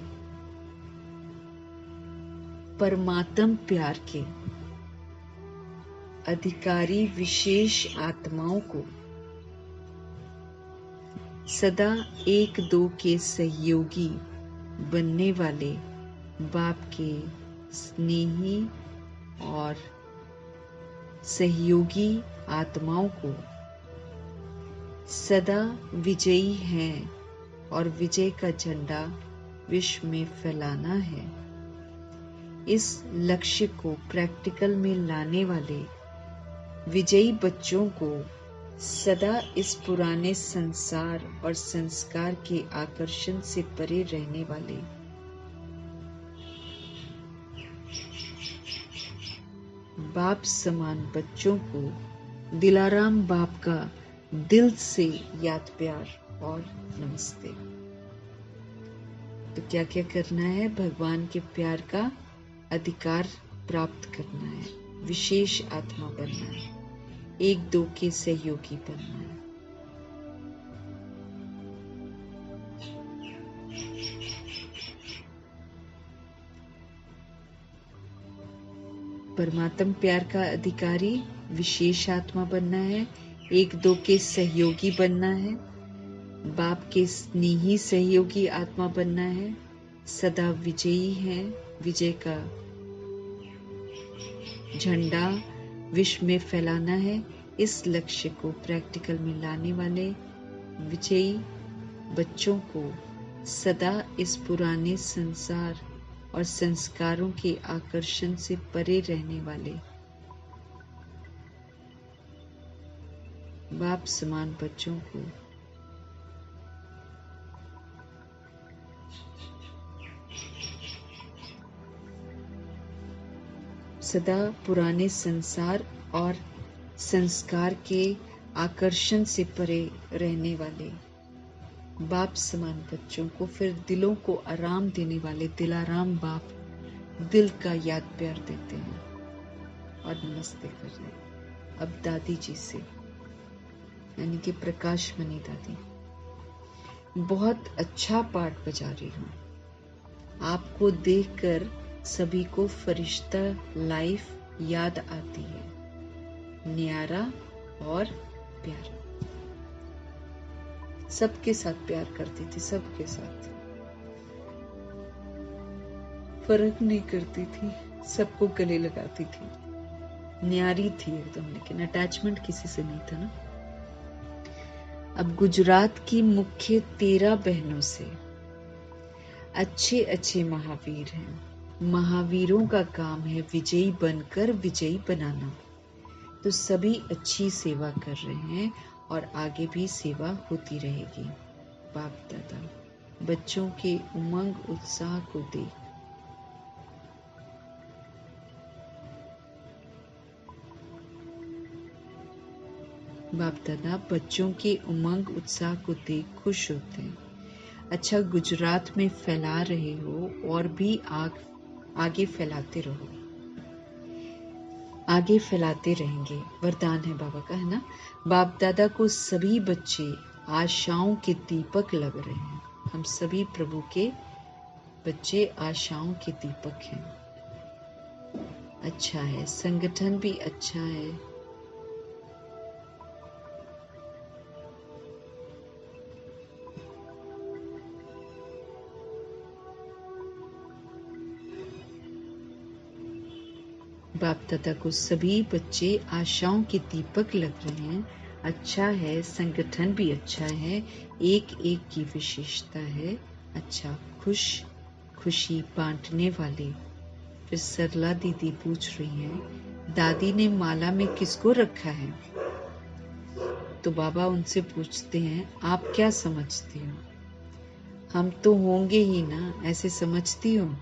परमात्म प्यार के अधिकारी विशेष आत्माओं को सदा एक दो के सहयोगी बनने वाले बाप के स्नेही और सहयोगी आत्माओं को सदा विजयी हैं और विजय का झंडा विश्व में फैलाना है। इस लक्ष्य को प्रैक्टिकल में लाने वाले विजयी बच्चों को सदा इस पुराने संसार और संस्कार के आकर्षण से परे रहने वाले बाप समान बच्चों को दिलाराम बाप का दिल से याद प्यार और नमस्ते। तो क्या क्या करना है? भगवान के प्यार का अधिकार प्राप्त करना है, विशेष आत्मा बनना है, एक दो के सहयोगी बनना है। परमात्म प्यार का अधिकारी विशेष आत्मा बनना है, एक दो के सहयोगी बनना है, बाप के स्नेही सहयोगी आत्मा बनना है, सदा विजयी है, विजय का झंडा विश्व में फैलाना है। इस लक्ष्य को प्रैक्टिकल में लाने वाले विजयी बच्चों को सदा इस पुराने संसार और संस्कारों के आकर्षण से परे रहने वाले बाप समान बच्चों को सदा पुराने संसार और संस्कार के आकर्षण से परे रहने वाले बाप समान बच्चों को फिर दिलों को आराम देने वाले दिलाराम बाप दिल का याद प्यार देते हैं और नमस्ते कर रहे हैं। अब दादी जी से, यानी कि प्रकाश मणि दादी, बहुत अच्छा पाठ बजा रही हूँ। आपको देखकर सभी को फरिश्ता लाइफ याद आती है, न्यारा और प्यारा। सबके साथ प्यार करती थी, सबके साथ फर्क नहीं करती थी, सबको गले लगाती थी, न्यारी थी एकदम, लेकिन अटैचमेंट किसी से नहीं था ना। अब गुजरात की मुख्य 13 बहनों से अच्छे अच्छे महावीर हैं। महावीरों का काम है विजयी बनकर विजयी बनाना। तो सभी अच्छी सेवा कर रहे हैं और आगे भी सेवा होती रहेगी। बाप दादा बच्चों के उमंग उत्साह को दे। बाप दादा बच्चों के उमंग उत्साह को देख खुश होते हैं। अच्छा, गुजरात में फैला रहे हो और भी आगे फैलाते रहो, आगे फैलाते रहेंगे। वरदान है बाबा का, है ना। बाप दादा को सभी बच्चे आशाओं के दीपक लग रहे हैं। हम सभी प्रभु के बच्चे आशाओं के दीपक हैं। अच्छा है, संगठन भी अच्छा है। बाप दादा को सभी बच्चे आशाओं के दीपक लग रहे हैं। अच्छा है, संगठन भी अच्छा है, एक एक की विशेषता है। अच्छा, खुशी बांटने वाले। फिर सरला दीदी पूछ रही हैं, दादी ने माला में किसको रखा है? तो बाबा उनसे पूछते हैं, आप क्या समझती हो? हम तो होंगे ही ना, ऐसे समझती हो?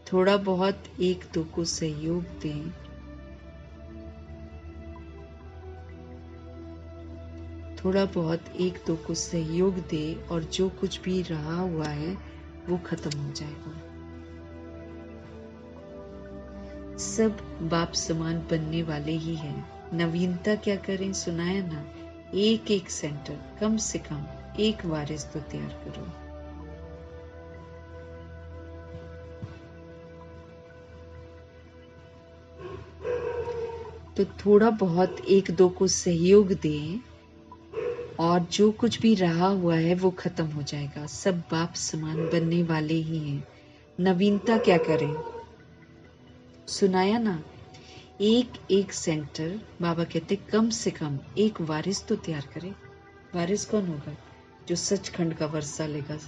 थोड़ा बहुत एक दो को सहयोग दें। थोड़ा बहुत एक दो को सहयोग दे और जो कुछ भी रहा हुआ है वो खत्म हो जाएगा। सब बाप समान बनने वाले ही हैं। नवीनता क्या करें, सुनाया ना। एक एक सेंटर, कम से कम एक वारिस तो तैयार करो। तो थोड़ा बहुत एक दो को सहयोग दें और जो कुछ भी रहा हुआ है वो खत्म हो जाएगा। सब बाप समान बनने वाले ही हैं। नवीनता क्या करें, सुनाया ना। एक एक सेंटर, बाबा कहते कम से कम एक वारिस तो तैयार करें। वारिस कौन होगा? जो सचखंड का वर्षा लेगा,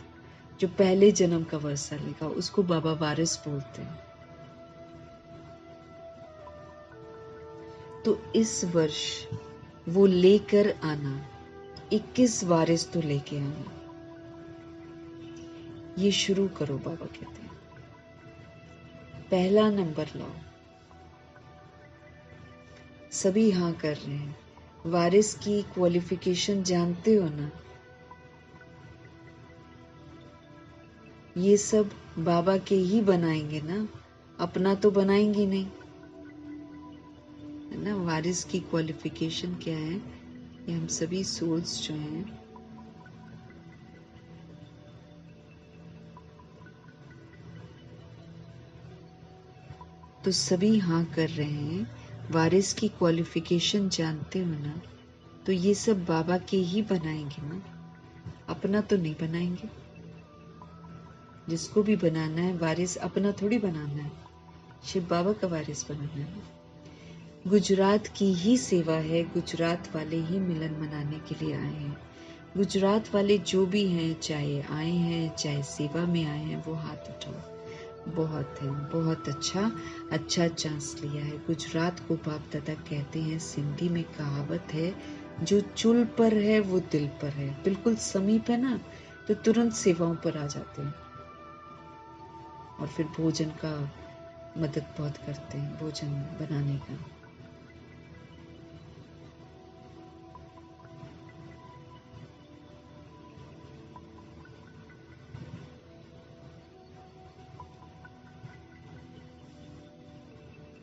जो पहले जन्म का वर्षा लेगा, उसको बाबा वारिस बोलते हैं। तो इस वर्ष वो लेकर आना, 21 वारिस तो लेके आना। ये शुरू करो, बाबा कहते हैं। पहला नंबर लाओ। सभी हाँ कर रहे हैं। वारिस की क्वालिफिकेशन जानते हो ना? ये सब बाबा के ही बनाएंगे ना, अपना तो बनाएंगे नहीं, है ना। वारिस की क्वालिफिकेशन क्या है, ये हम सभी सोल्स जो हैं तो सभी हाँ कर रहे हैं। वारिस की क्वालिफिकेशन जानते हो ना, तो ये सब बाबा के ही बनाएंगे ना, अपना तो नहीं बनाएंगे। जिसको भी बनाना है वारिस अपना थोड़ी बनाना है, शिव बाबा का वारिस बनाना है। गुजरात की ही सेवा है, गुजरात वाले ही मिलन मनाने के लिए आए हैं। गुजरात वाले जो भी हैं, चाहे आए हैं चाहे सेवा में आए हैं, वो हाथ उठाओ। बहुत है, बहुत अच्छा चांस लिया है। गुजरात को बाप दादा कहते हैं, सिंधी में कहावत है, जो चुल पर है वो दिल पर है। बिल्कुल समीप है ना, तो तुरंत सेवाओं पर आ जाते हैं और फिर भोजन का मदद बहुत करते हैं, भोजन बनाने का।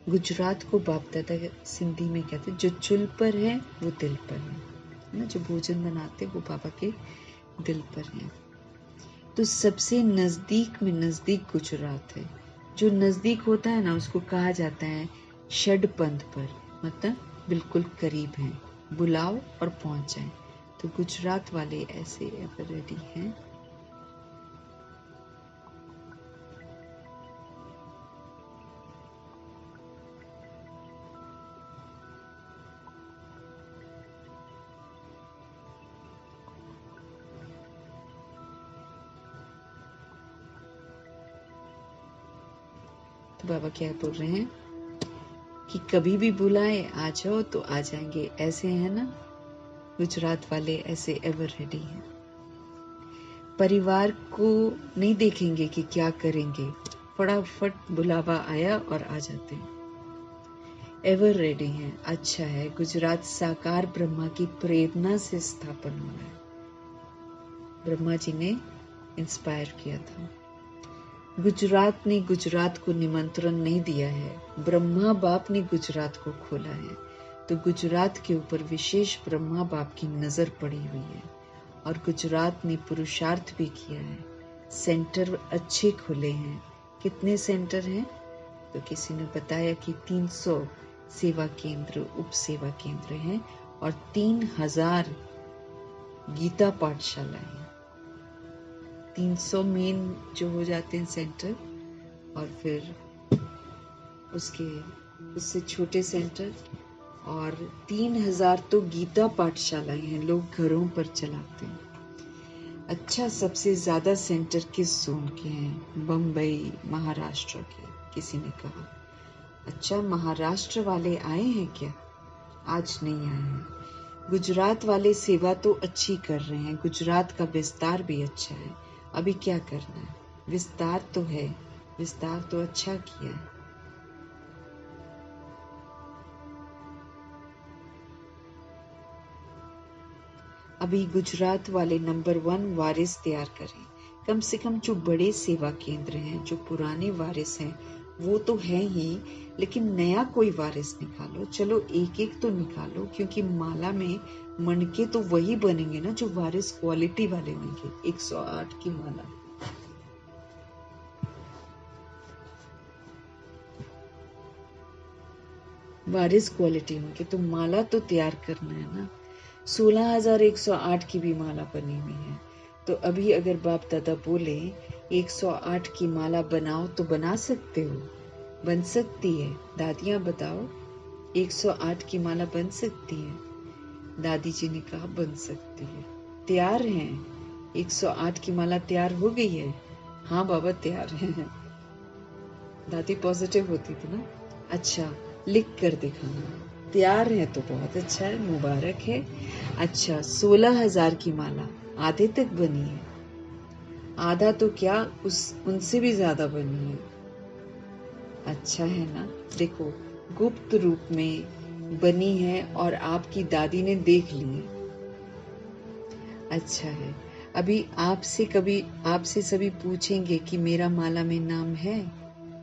गुजरात को बाप दादा सिंधी में कहते हैं, जो चुल पर है वो दिल पर है ना। जो भोजन बनाते वो बाबा के दिल पर है। तो सबसे नजदीक में नजदीक गुजरात है। जो नजदीक होता है ना, उसको कहा जाता है षडपंथ पर, मतलब बिल्कुल करीब है, बुलाओ और पहुंच जाए। तो गुजरात वाले ऐसे एवर रेडी हैं। तो बाबा क्या बोल रहे हैं कि कभी भी बुलाए आ जाओ तो आ जाएंगे, ऐसे है ना। गुजरात वाले ऐसे एवर रेडी हैं। परिवार को नहीं देखेंगे कि क्या करेंगे, फटाफट बुलावा आया और आ जाते हैं, एवर रेडी हैं। अच्छा है, गुजरात साकार ब्रह्मा की प्रेरणा से स्थापन हुआ है। ब्रह्मा जी ने इंस्पायर किया था। गुजरात ने गुजरात को निमंत्रण नहीं दिया है, ब्रह्मा बाप ने गुजरात को खोला है। तो गुजरात के ऊपर विशेष ब्रह्मा बाप की नजर पड़ी हुई है और गुजरात ने पुरुषार्थ भी किया है। सेंटर अच्छे खुले हैं। कितने सेंटर हैं? तो किसी ने बताया कि 300 सेवा केंद्र, उप सेवा केंद्र हैं और 3000 गीता पाठशाला है। 300 मेन जो हो जाते हैं सेंटर, और फिर उससे छोटे सेंटर, और 3000 तो गीता पाठशालाएं हैं, लोग घरों पर चलाते हैं। अच्छा, सबसे ज्यादा सेंटर किस जोन के हैं? बम्बई, महाराष्ट्र के, किसी ने कहा। अच्छा, महाराष्ट्र वाले आए हैं क्या? आज नहीं आए हैं। गुजरात वाले सेवा तो अच्छी कर रहे हैं, गुजरात का विस्तार भी अच्छा है। अभी क्या करना है? विस्तार तो है, विस्तार तो अच्छा किया है। अभी गुजरात वाले नंबर 1 वारिस तैयार करें। कम से कम जो बड़े सेवा केंद्र हैं, जो पुराने वारिस हैं, वो तो है ही, लेकिन नया कोई वारिस निकालो। चलो एक एक तो निकालो, क्योंकि माला में मणके तो वही बनेंगे ना जो वारिस क्वालिटी वाले होंगे। 108 की माला, वारिस क्वालिटी होंगे, तो माला तो तैयार करना है ना। 16,108 की भी माला बनी हुई है। तो अभी अगर बाप दादा बोले 108 की माला बनाओ, तो बना सकते हो, बन सकती है। दादियां बताओ, 108 की माला बन सकती है? दादी जी ने कहा बन सकती है। तैयार हैं? 108 की माला तैयार हो गई है? हाँ बाबा तैयार है। दादी पॉजिटिव होती थी ना। अच्छा, लिख कर दिखाना। तैयार है तो बहुत अच्छा है, मुबारक है। अच्छा, 16,000 की माला आधे तक बनी है, आधा तो क्या उनसे भी ज्यादा बनी है। अच्छा है ना। देखो, गुप्त रूप में बनी है और आपकी दादी ने देख ली है। अच्छा है। अभी आपसे सभी पूछेंगे कि मेरा माला में नाम है।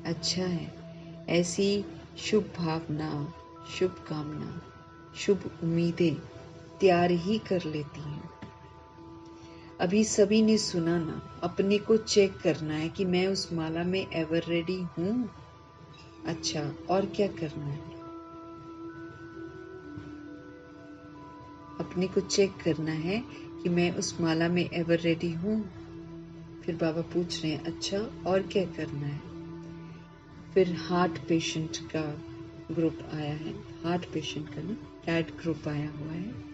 अच्छा है। ऐसी शुभ भावना, शुभ कामना, शुभ उम्मीदें तैयार ही कर लेती हैं। अभी सभी ने सुना ना, अपने को चेक करना है कि मैं उस माला में एवर रेडी हूं। अच्छा, और क्या करना है? अपने को चेक करना है कि मैं उस माला में एवर रेडी हूं। फिर बाबा पूछ रहे हैं, अच्छा और क्या करना है? फिर हार्ट पेशेंट का ग्रुप आया है, हार्ट पेशेंट का ना कैट ग्रुप आया हुआ है।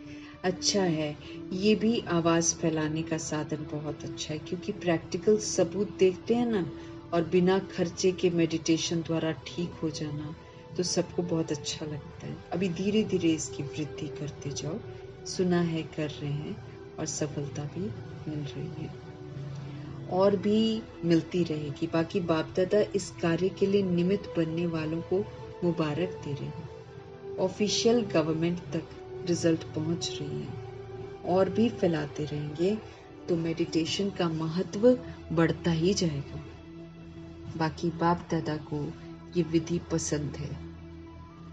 अच्छा है, ये भी आवाज फैलाने का साधन बहुत अच्छा है, क्योंकि प्रैक्टिकल सबूत देखते हैं ना, और बिना खर्चे के मेडिटेशन द्वारा ठीक हो जाना, तो सबको बहुत अच्छा लगता है। अभी धीरे धीरे इसकी वृद्धि करते जाओ। सुना है, कर रहे हैं, और सफलता भी मिल रही है, और भी मिलती रहेगी। बाकी बाप दादा इस कार्य के लिए निमित्त बनने वालों को मुबारक दे रहे हैं। ऑफिशियल गवर्नमेंट तक रिजल्ट पहुंच रही है, और भी फैलाते रहेंगे तो मेडिटेशन का महत्व बढ़ता ही जाएगा। बाकी बाप दादा को ये विधि पसंद है,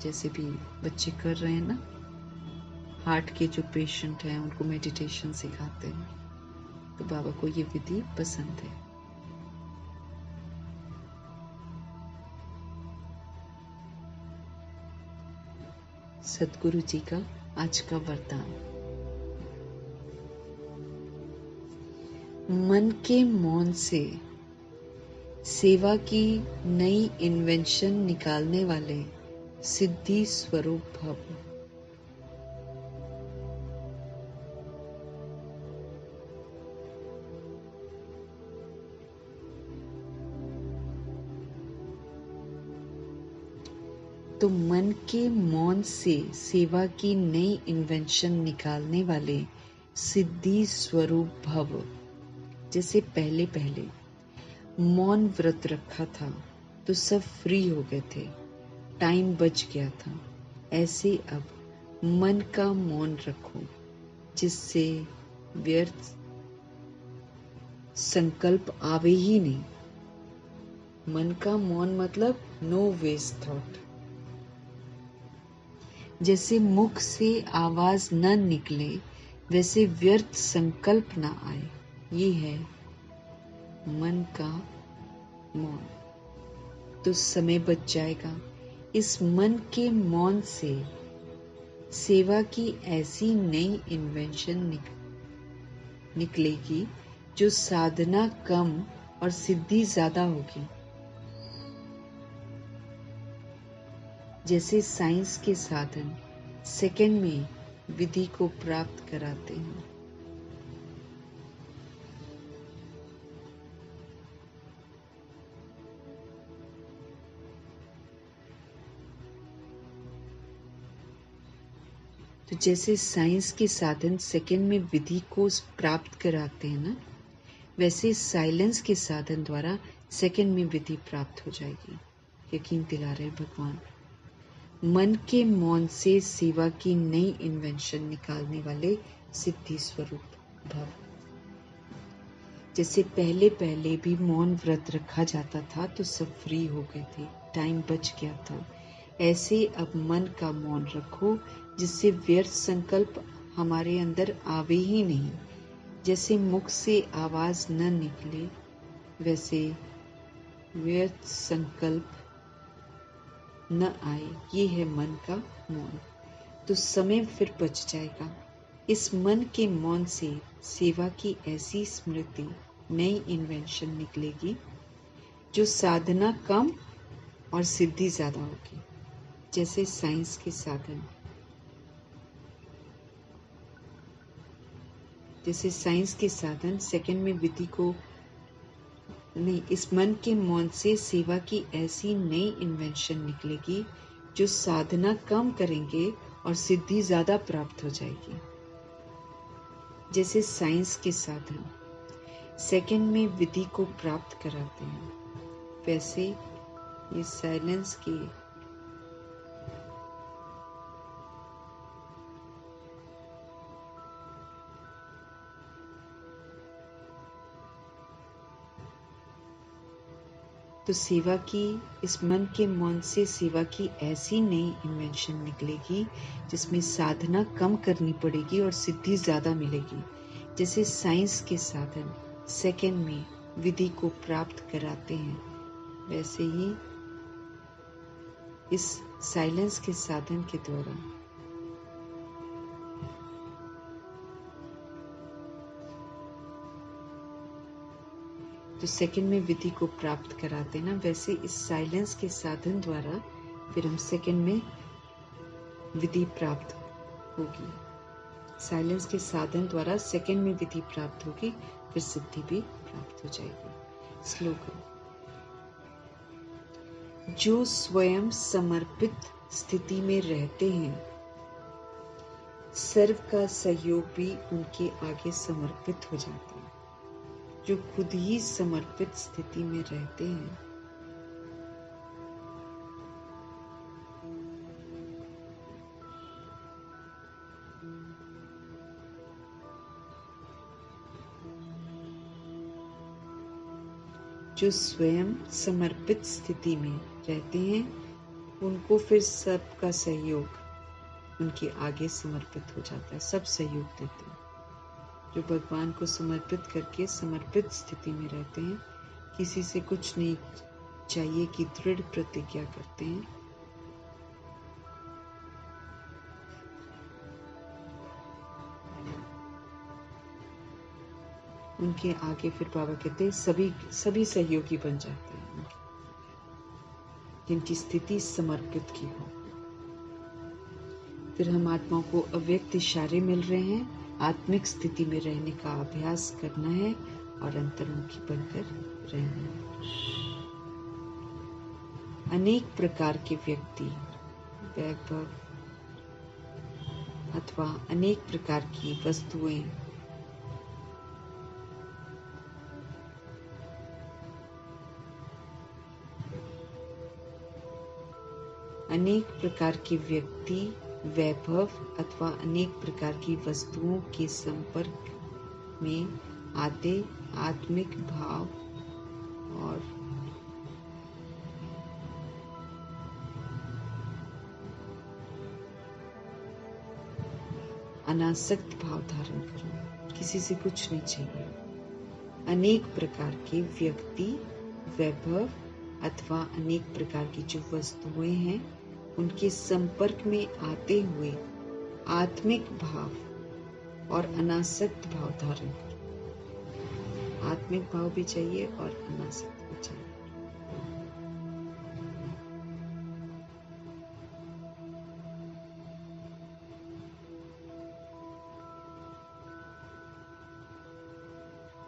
जैसे भी बच्चे कर रहे हैं ना, हार्ट के जो पेशेंट हैं उनको मेडिटेशन सिखाते हैं, तो बाबा को ये विधि पसंद है। सतगुरु जी का आज का वरदान। मन के मौन से सेवा की नई इन्वेंशन निकालने वाले सिद्धि स्वरूप भव। तो मन के मौन से सेवा की नई इन्वेंशन निकालने वाले सिद्धि स्वरूप भव। जैसे पहले पहले मौन व्रत रखा था तो सब फ्री हो गए थे, टाइम बच गया था। ऐसे अब मन का मौन रखो, जिससे व्यर्थ संकल्प आवे ही नहीं। मन का मौन मतलब नो वेस्ट थॉट। जैसे मुख से आवाज न निकले, वैसे व्यर्थ संकल्प न आए। ये है मन का मौन। तो समय बच जाएगा। इस मन के मौन से सेवा की ऐसी नई इन्वेंशन निकलेगी जो साधना कम और सिद्धि ज्यादा होगी। जैसे साइंस के साधन सेकंड में विधि को प्राप्त कराते हैं। तो जैसे साइंस के साधन सेकंड में विधि को प्राप्त कराते हैं ना, वैसे साइलेंस के साधन द्वारा सेकंड में विधि प्राप्त हो जाएगी। यकीन दिला रहे भगवान। मन के मौन से सेवा की नई इन्वेंशन निकालने वाले सिद्धि स्वरूप भव। जैसे पहले पहले भी मौन व्रत रखा जाता था तो सब फ्री हो गए थे, टाइम बच गया था। ऐसे अब मन का मौन रखो, जिससे व्यर्थ संकल्प हमारे अंदर आवे ही नहीं। जैसे मुख से आवाज न निकले, वैसे व्यर्थ संकल्प न आए। ये है मन का मौन। तो समय फिर बच जाएगा। इस मन के मौन से सेवा की ऐसी स्मृति नई इन्वेंशन निकलेगी जो साधना कम और सिद्धि ज्यादा होगी। जैसे साइंस के साधन, सेकंड में विधि को नहीं, इस मन के मौन से सेवा की ऐसी नई इन्वेंशन निकलेगी जो साधना कम करेंगे और सिद्धि ज्यादा प्राप्त हो जाएगी। जैसे साइंस के साधन सेकंड में विधि को प्राप्त कराते हैं, वैसे ये साइलेंस के तो सेवा की, इस मन के मौन से सेवा की ऐसी नई इन्वेंशन निकलेगी जिसमें साधना कम करनी पड़ेगी और सिद्धि ज्यादा मिलेगी। जैसे साइंस के साधन सेकंड में विधि को प्राप्त कराते हैं, वैसे ही इस साइलेंस के साधन के द्वारा तो सेकंड में विधि को प्राप्त कराते ना, वैसे इस साइलेंस के साधन द्वारा फिर हम सेकंड में विधि प्राप्त होगी। साइलेंस के साधन द्वारा सेकंड में विधि प्राप्त होगी, फिर सिद्धि भी प्राप्त हो जाएगी। स्लोगन: जो स्वयं समर्पित स्थिति में रहते हैं, सर्व का सहयोग भी उनके आगे समर्पित हो जाता है। जो खुद ही समर्पित स्थिति में रहते हैं, जो स्वयं समर्पित स्थिति में रहते हैं, उनको फिर सबका सहयोग उनके आगे समर्पित हो जाता है। सब सहयोग देते हैं। जो भगवान को समर्पित करके समर्पित स्थिति में रहते हैं, किसी से कुछ नहीं चाहिए की दृढ़ प्रतिज्ञा करते हैं, उनके आगे फिर बाबा कहते हैं सभी सहयोगी बन जाते हैं, जिनकी स्थिति समर्पित की हो। फिर हम आत्माओं को अव्यक्त इशारे मिल रहे हैं, आत्मिक स्थिति में रहने का अभ्यास करना है और अंतर्मुखी बनकर रहना है। अनेक प्रकार के व्यक्ति, वैभव अथवा अनेक प्रकार की वस्तुएं अनेक प्रकार के व्यक्ति, वैभव अथवा अनेक प्रकार की वस्तुओं के संपर्क में आते आत्मिक भाव और अनासक्त भाव धारण करो। किसी से कुछ नहीं चाहिए। अनेक प्रकार के व्यक्ति, वैभव अथवा अनेक प्रकार की जो वस्तुएं हैं, उनके संपर्क में आते हुए आत्मिक भाव और अनासक्त भाव धारण करो। आत्मिक भाव भी चाहिए और अनासक्त भी चाहिए।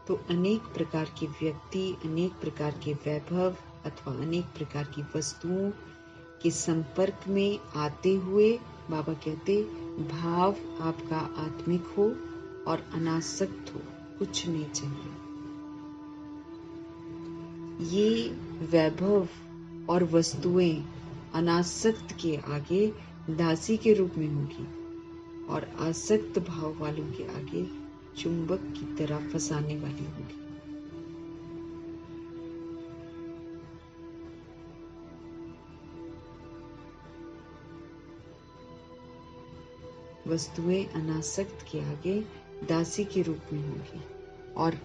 तो अनेक प्रकार के व्यक्ति, अनेक प्रकार के वैभव अथवा अनेक प्रकार की वस्तुओं के संपर्क में आते हुए बाबा कहते भाव आपका आत्मिक हो और अनासक्त हो, कुछ नहीं चाहिए। ये वैभव और वस्तुएं अनासक्त के आगे दासी के रूप में होगी और आसक्त भाव वालों के आगे चुंबक की तरह फंसाने वाली होगी। वस्तुएं अनासक्त के आगे दासी के रूप में होगी और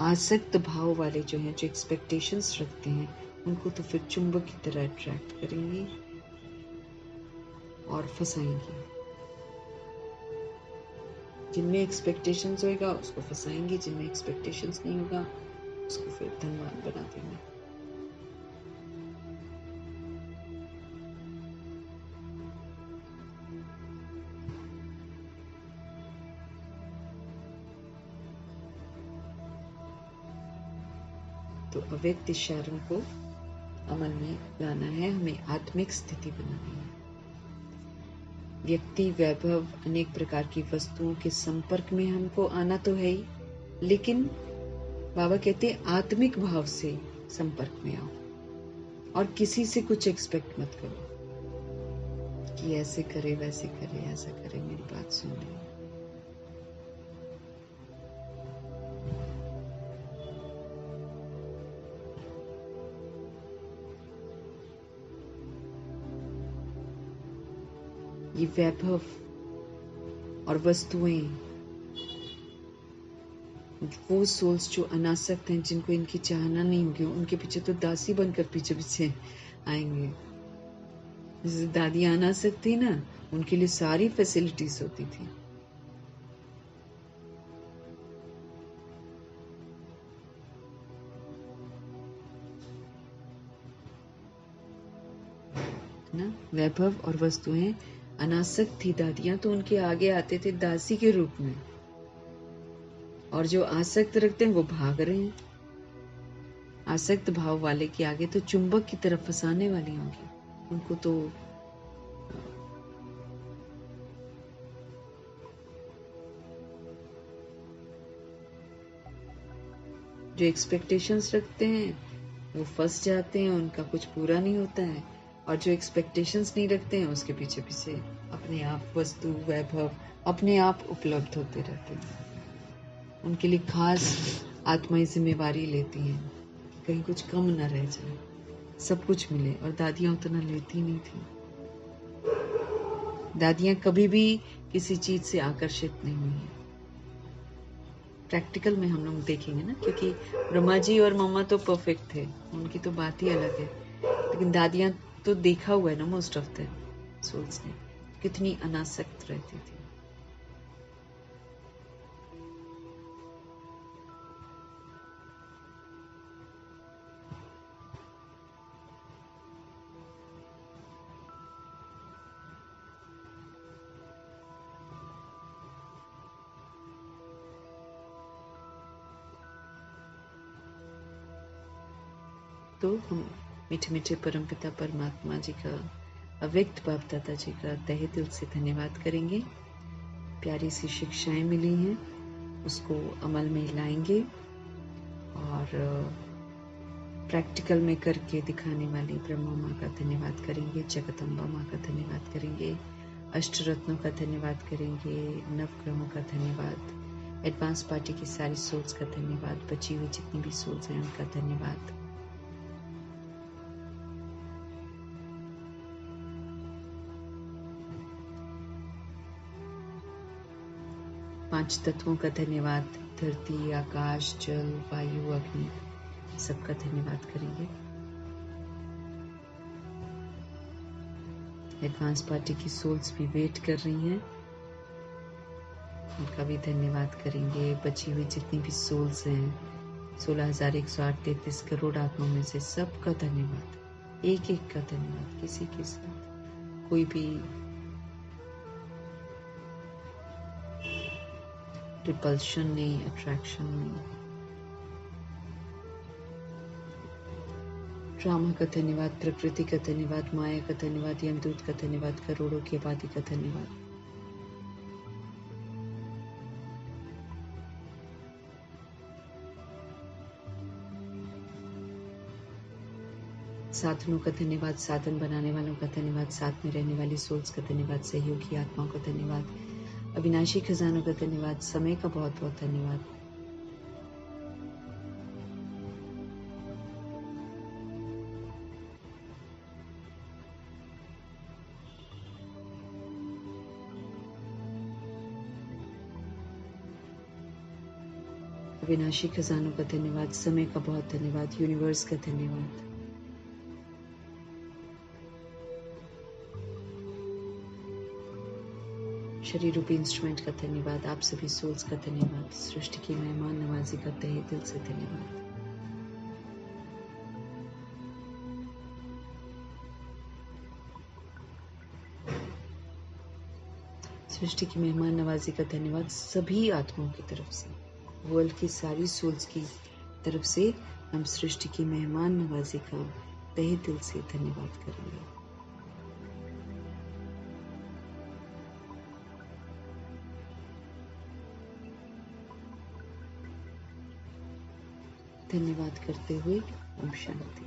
आसक्त भाव वाले जो हैं, जो एक्सपेक्टेशंस रखते हैं, उनको तो फिर चुंबक की तरह अट्रैक्ट करेंगी और फंसाएंगी। जिनमें एक्सपेक्टेशंस होगा उसको फंसाएंगे, जिनमें एक्सपेक्टेशंस नहीं होगा उसको फिर धनवान बना देंगे। तो अव्यक्त इशारों को अमल में लाना है, हमें आत्मिक स्थिति बनानी है। व्यक्ति, वैभव, अनेक प्रकार की वस्तुओं के संपर्क में हमको आना तो है ही, लेकिन बाबा कहते हैं आत्मिक भाव से संपर्क में आओ और किसी से कुछ एक्सपेक्ट मत करो कि ऐसे करे, वैसे करे, ऐसा करे, मेरी बात सुन ले। ये वैभव और वस्तुएं, वो सोल्स जो अनासक्त हैं, जिनको इनकी चाहना नहीं होगी, उनके पीछे तो दासी बनकर पीछे पीछे आएंगे। जैसे दादी अनासक्त थी ना, उनके लिए सारी फैसिलिटीज होती थी। ना वैभव और वस्तुएं, अनासक्त थी दादियां, तो उनके आगे आते थे दासी के रूप में, और जो आसक्त रखते हैं वो भाग रहे हैं। आसक्त भाव वाले के आगे तो चुंबक की तरफ फंसाने वाली होंगी, उनको तो जो एक्सपेक्टेशंस रखते हैं वो फंस जाते हैं, उनका कुछ पूरा नहीं होता है। और जो एक्सपेक्टेशंस नहीं रखते हैं उसके पीछे पीछे अपने आप वस्तु वैभव अपने आप उपलब्ध होते रहते हैं। उनके लिए खास आत्माएं जिम्मेवारी लेती हैं, कहीं कुछ कम न रह जाए, सब कुछ मिले। और दादियां उतना लेती नहीं थी। दादियां कभी भी किसी चीज से आकर्षित नहीं हुई है। प्रैक्टिकल में हम लोग देखेंगे ना, क्योंकि ब्रह्मा जी और मम्मा तो परफेक्ट थे, उनकी तो बात ही अलग है। लेकिन दादियां तो देखा हुआ है ना, मोस्ट ऑफ द सोल्स ने कितनी अनासक्त रहती थी। तो हम मीठे मीठे परमपिता परमात्मा जी का, अव्यक्त बाप दादा जी का तहे दिल से धन्यवाद करेंगे। प्यारी सी शिक्षाएं मिली हैं, उसको अमल में लाएंगे और प्रैक्टिकल में करके दिखाने वाली ब्रह्मा माँ का धन्यवाद करेंगे, जगदम्बा माँ का धन्यवाद करेंगे, अष्टरत्नों का धन्यवाद करेंगे, नवग्रहों का धन्यवाद, एडवांस पार्टी की सारी सोल्स का धन्यवाद, बची हुई जितनी भी सोल्स हैं उनका धन्यवाद। पांच तत्वों का धन्यवाद, धरती आकाश जल वायु अग्नि, सबका धन्यवाद करेंगे। एडवांस पार्टी की सोल्स भी वेट कर रही हैं, उनका भी धन्यवाद करेंगे। बची हुई जितनी भी सोल्स हैं 16,133 करोड़ आत्माओं में से सबका धन्यवाद, एक एक का धन्यवाद। किसी के साथ कोई भी रिपल्शन नहीं, अट्रैक्शन नहीं। ड्रामा का धन्यवाद, प्रकृति का धन्यवाद, माया का धन्यवाद, यमदूत का धन्यवाद, करोड़ों की आबादी का धन्यवाद। साधनों का धन्यवाद, साधन बनाने वालों का धन्यवाद, साथ में रहने वाली सोल्स का धन्यवाद, सहयोगी आत्माओं का धन्यवाद, अविनाशी खजानों का धन्यवाद, समय का बहुत बहुत धन्यवाद। अविनाशी खजानों का धन्यवाद, समय का बहुत धन्यवाद, यूनिवर्स का धन्यवाद। शरीर रूपी इंस्ट्रूमेंट का धन्यवाद, आप सभी सोल्स का धन्यवाद, सृष्टि की मेहमान नवाजी का तहे दिल से धन्यवाद। सृष्टि की मेहमान नवाजी का धन्यवाद सभी आत्माओं की तरफ से, वर्ल्ड की सारी सोल्स की तरफ से हम सृष्टि की मेहमान नवाजी का तहे दिल से धन्यवाद करेंगे। धन्यवाद करते हुए ओम शांति।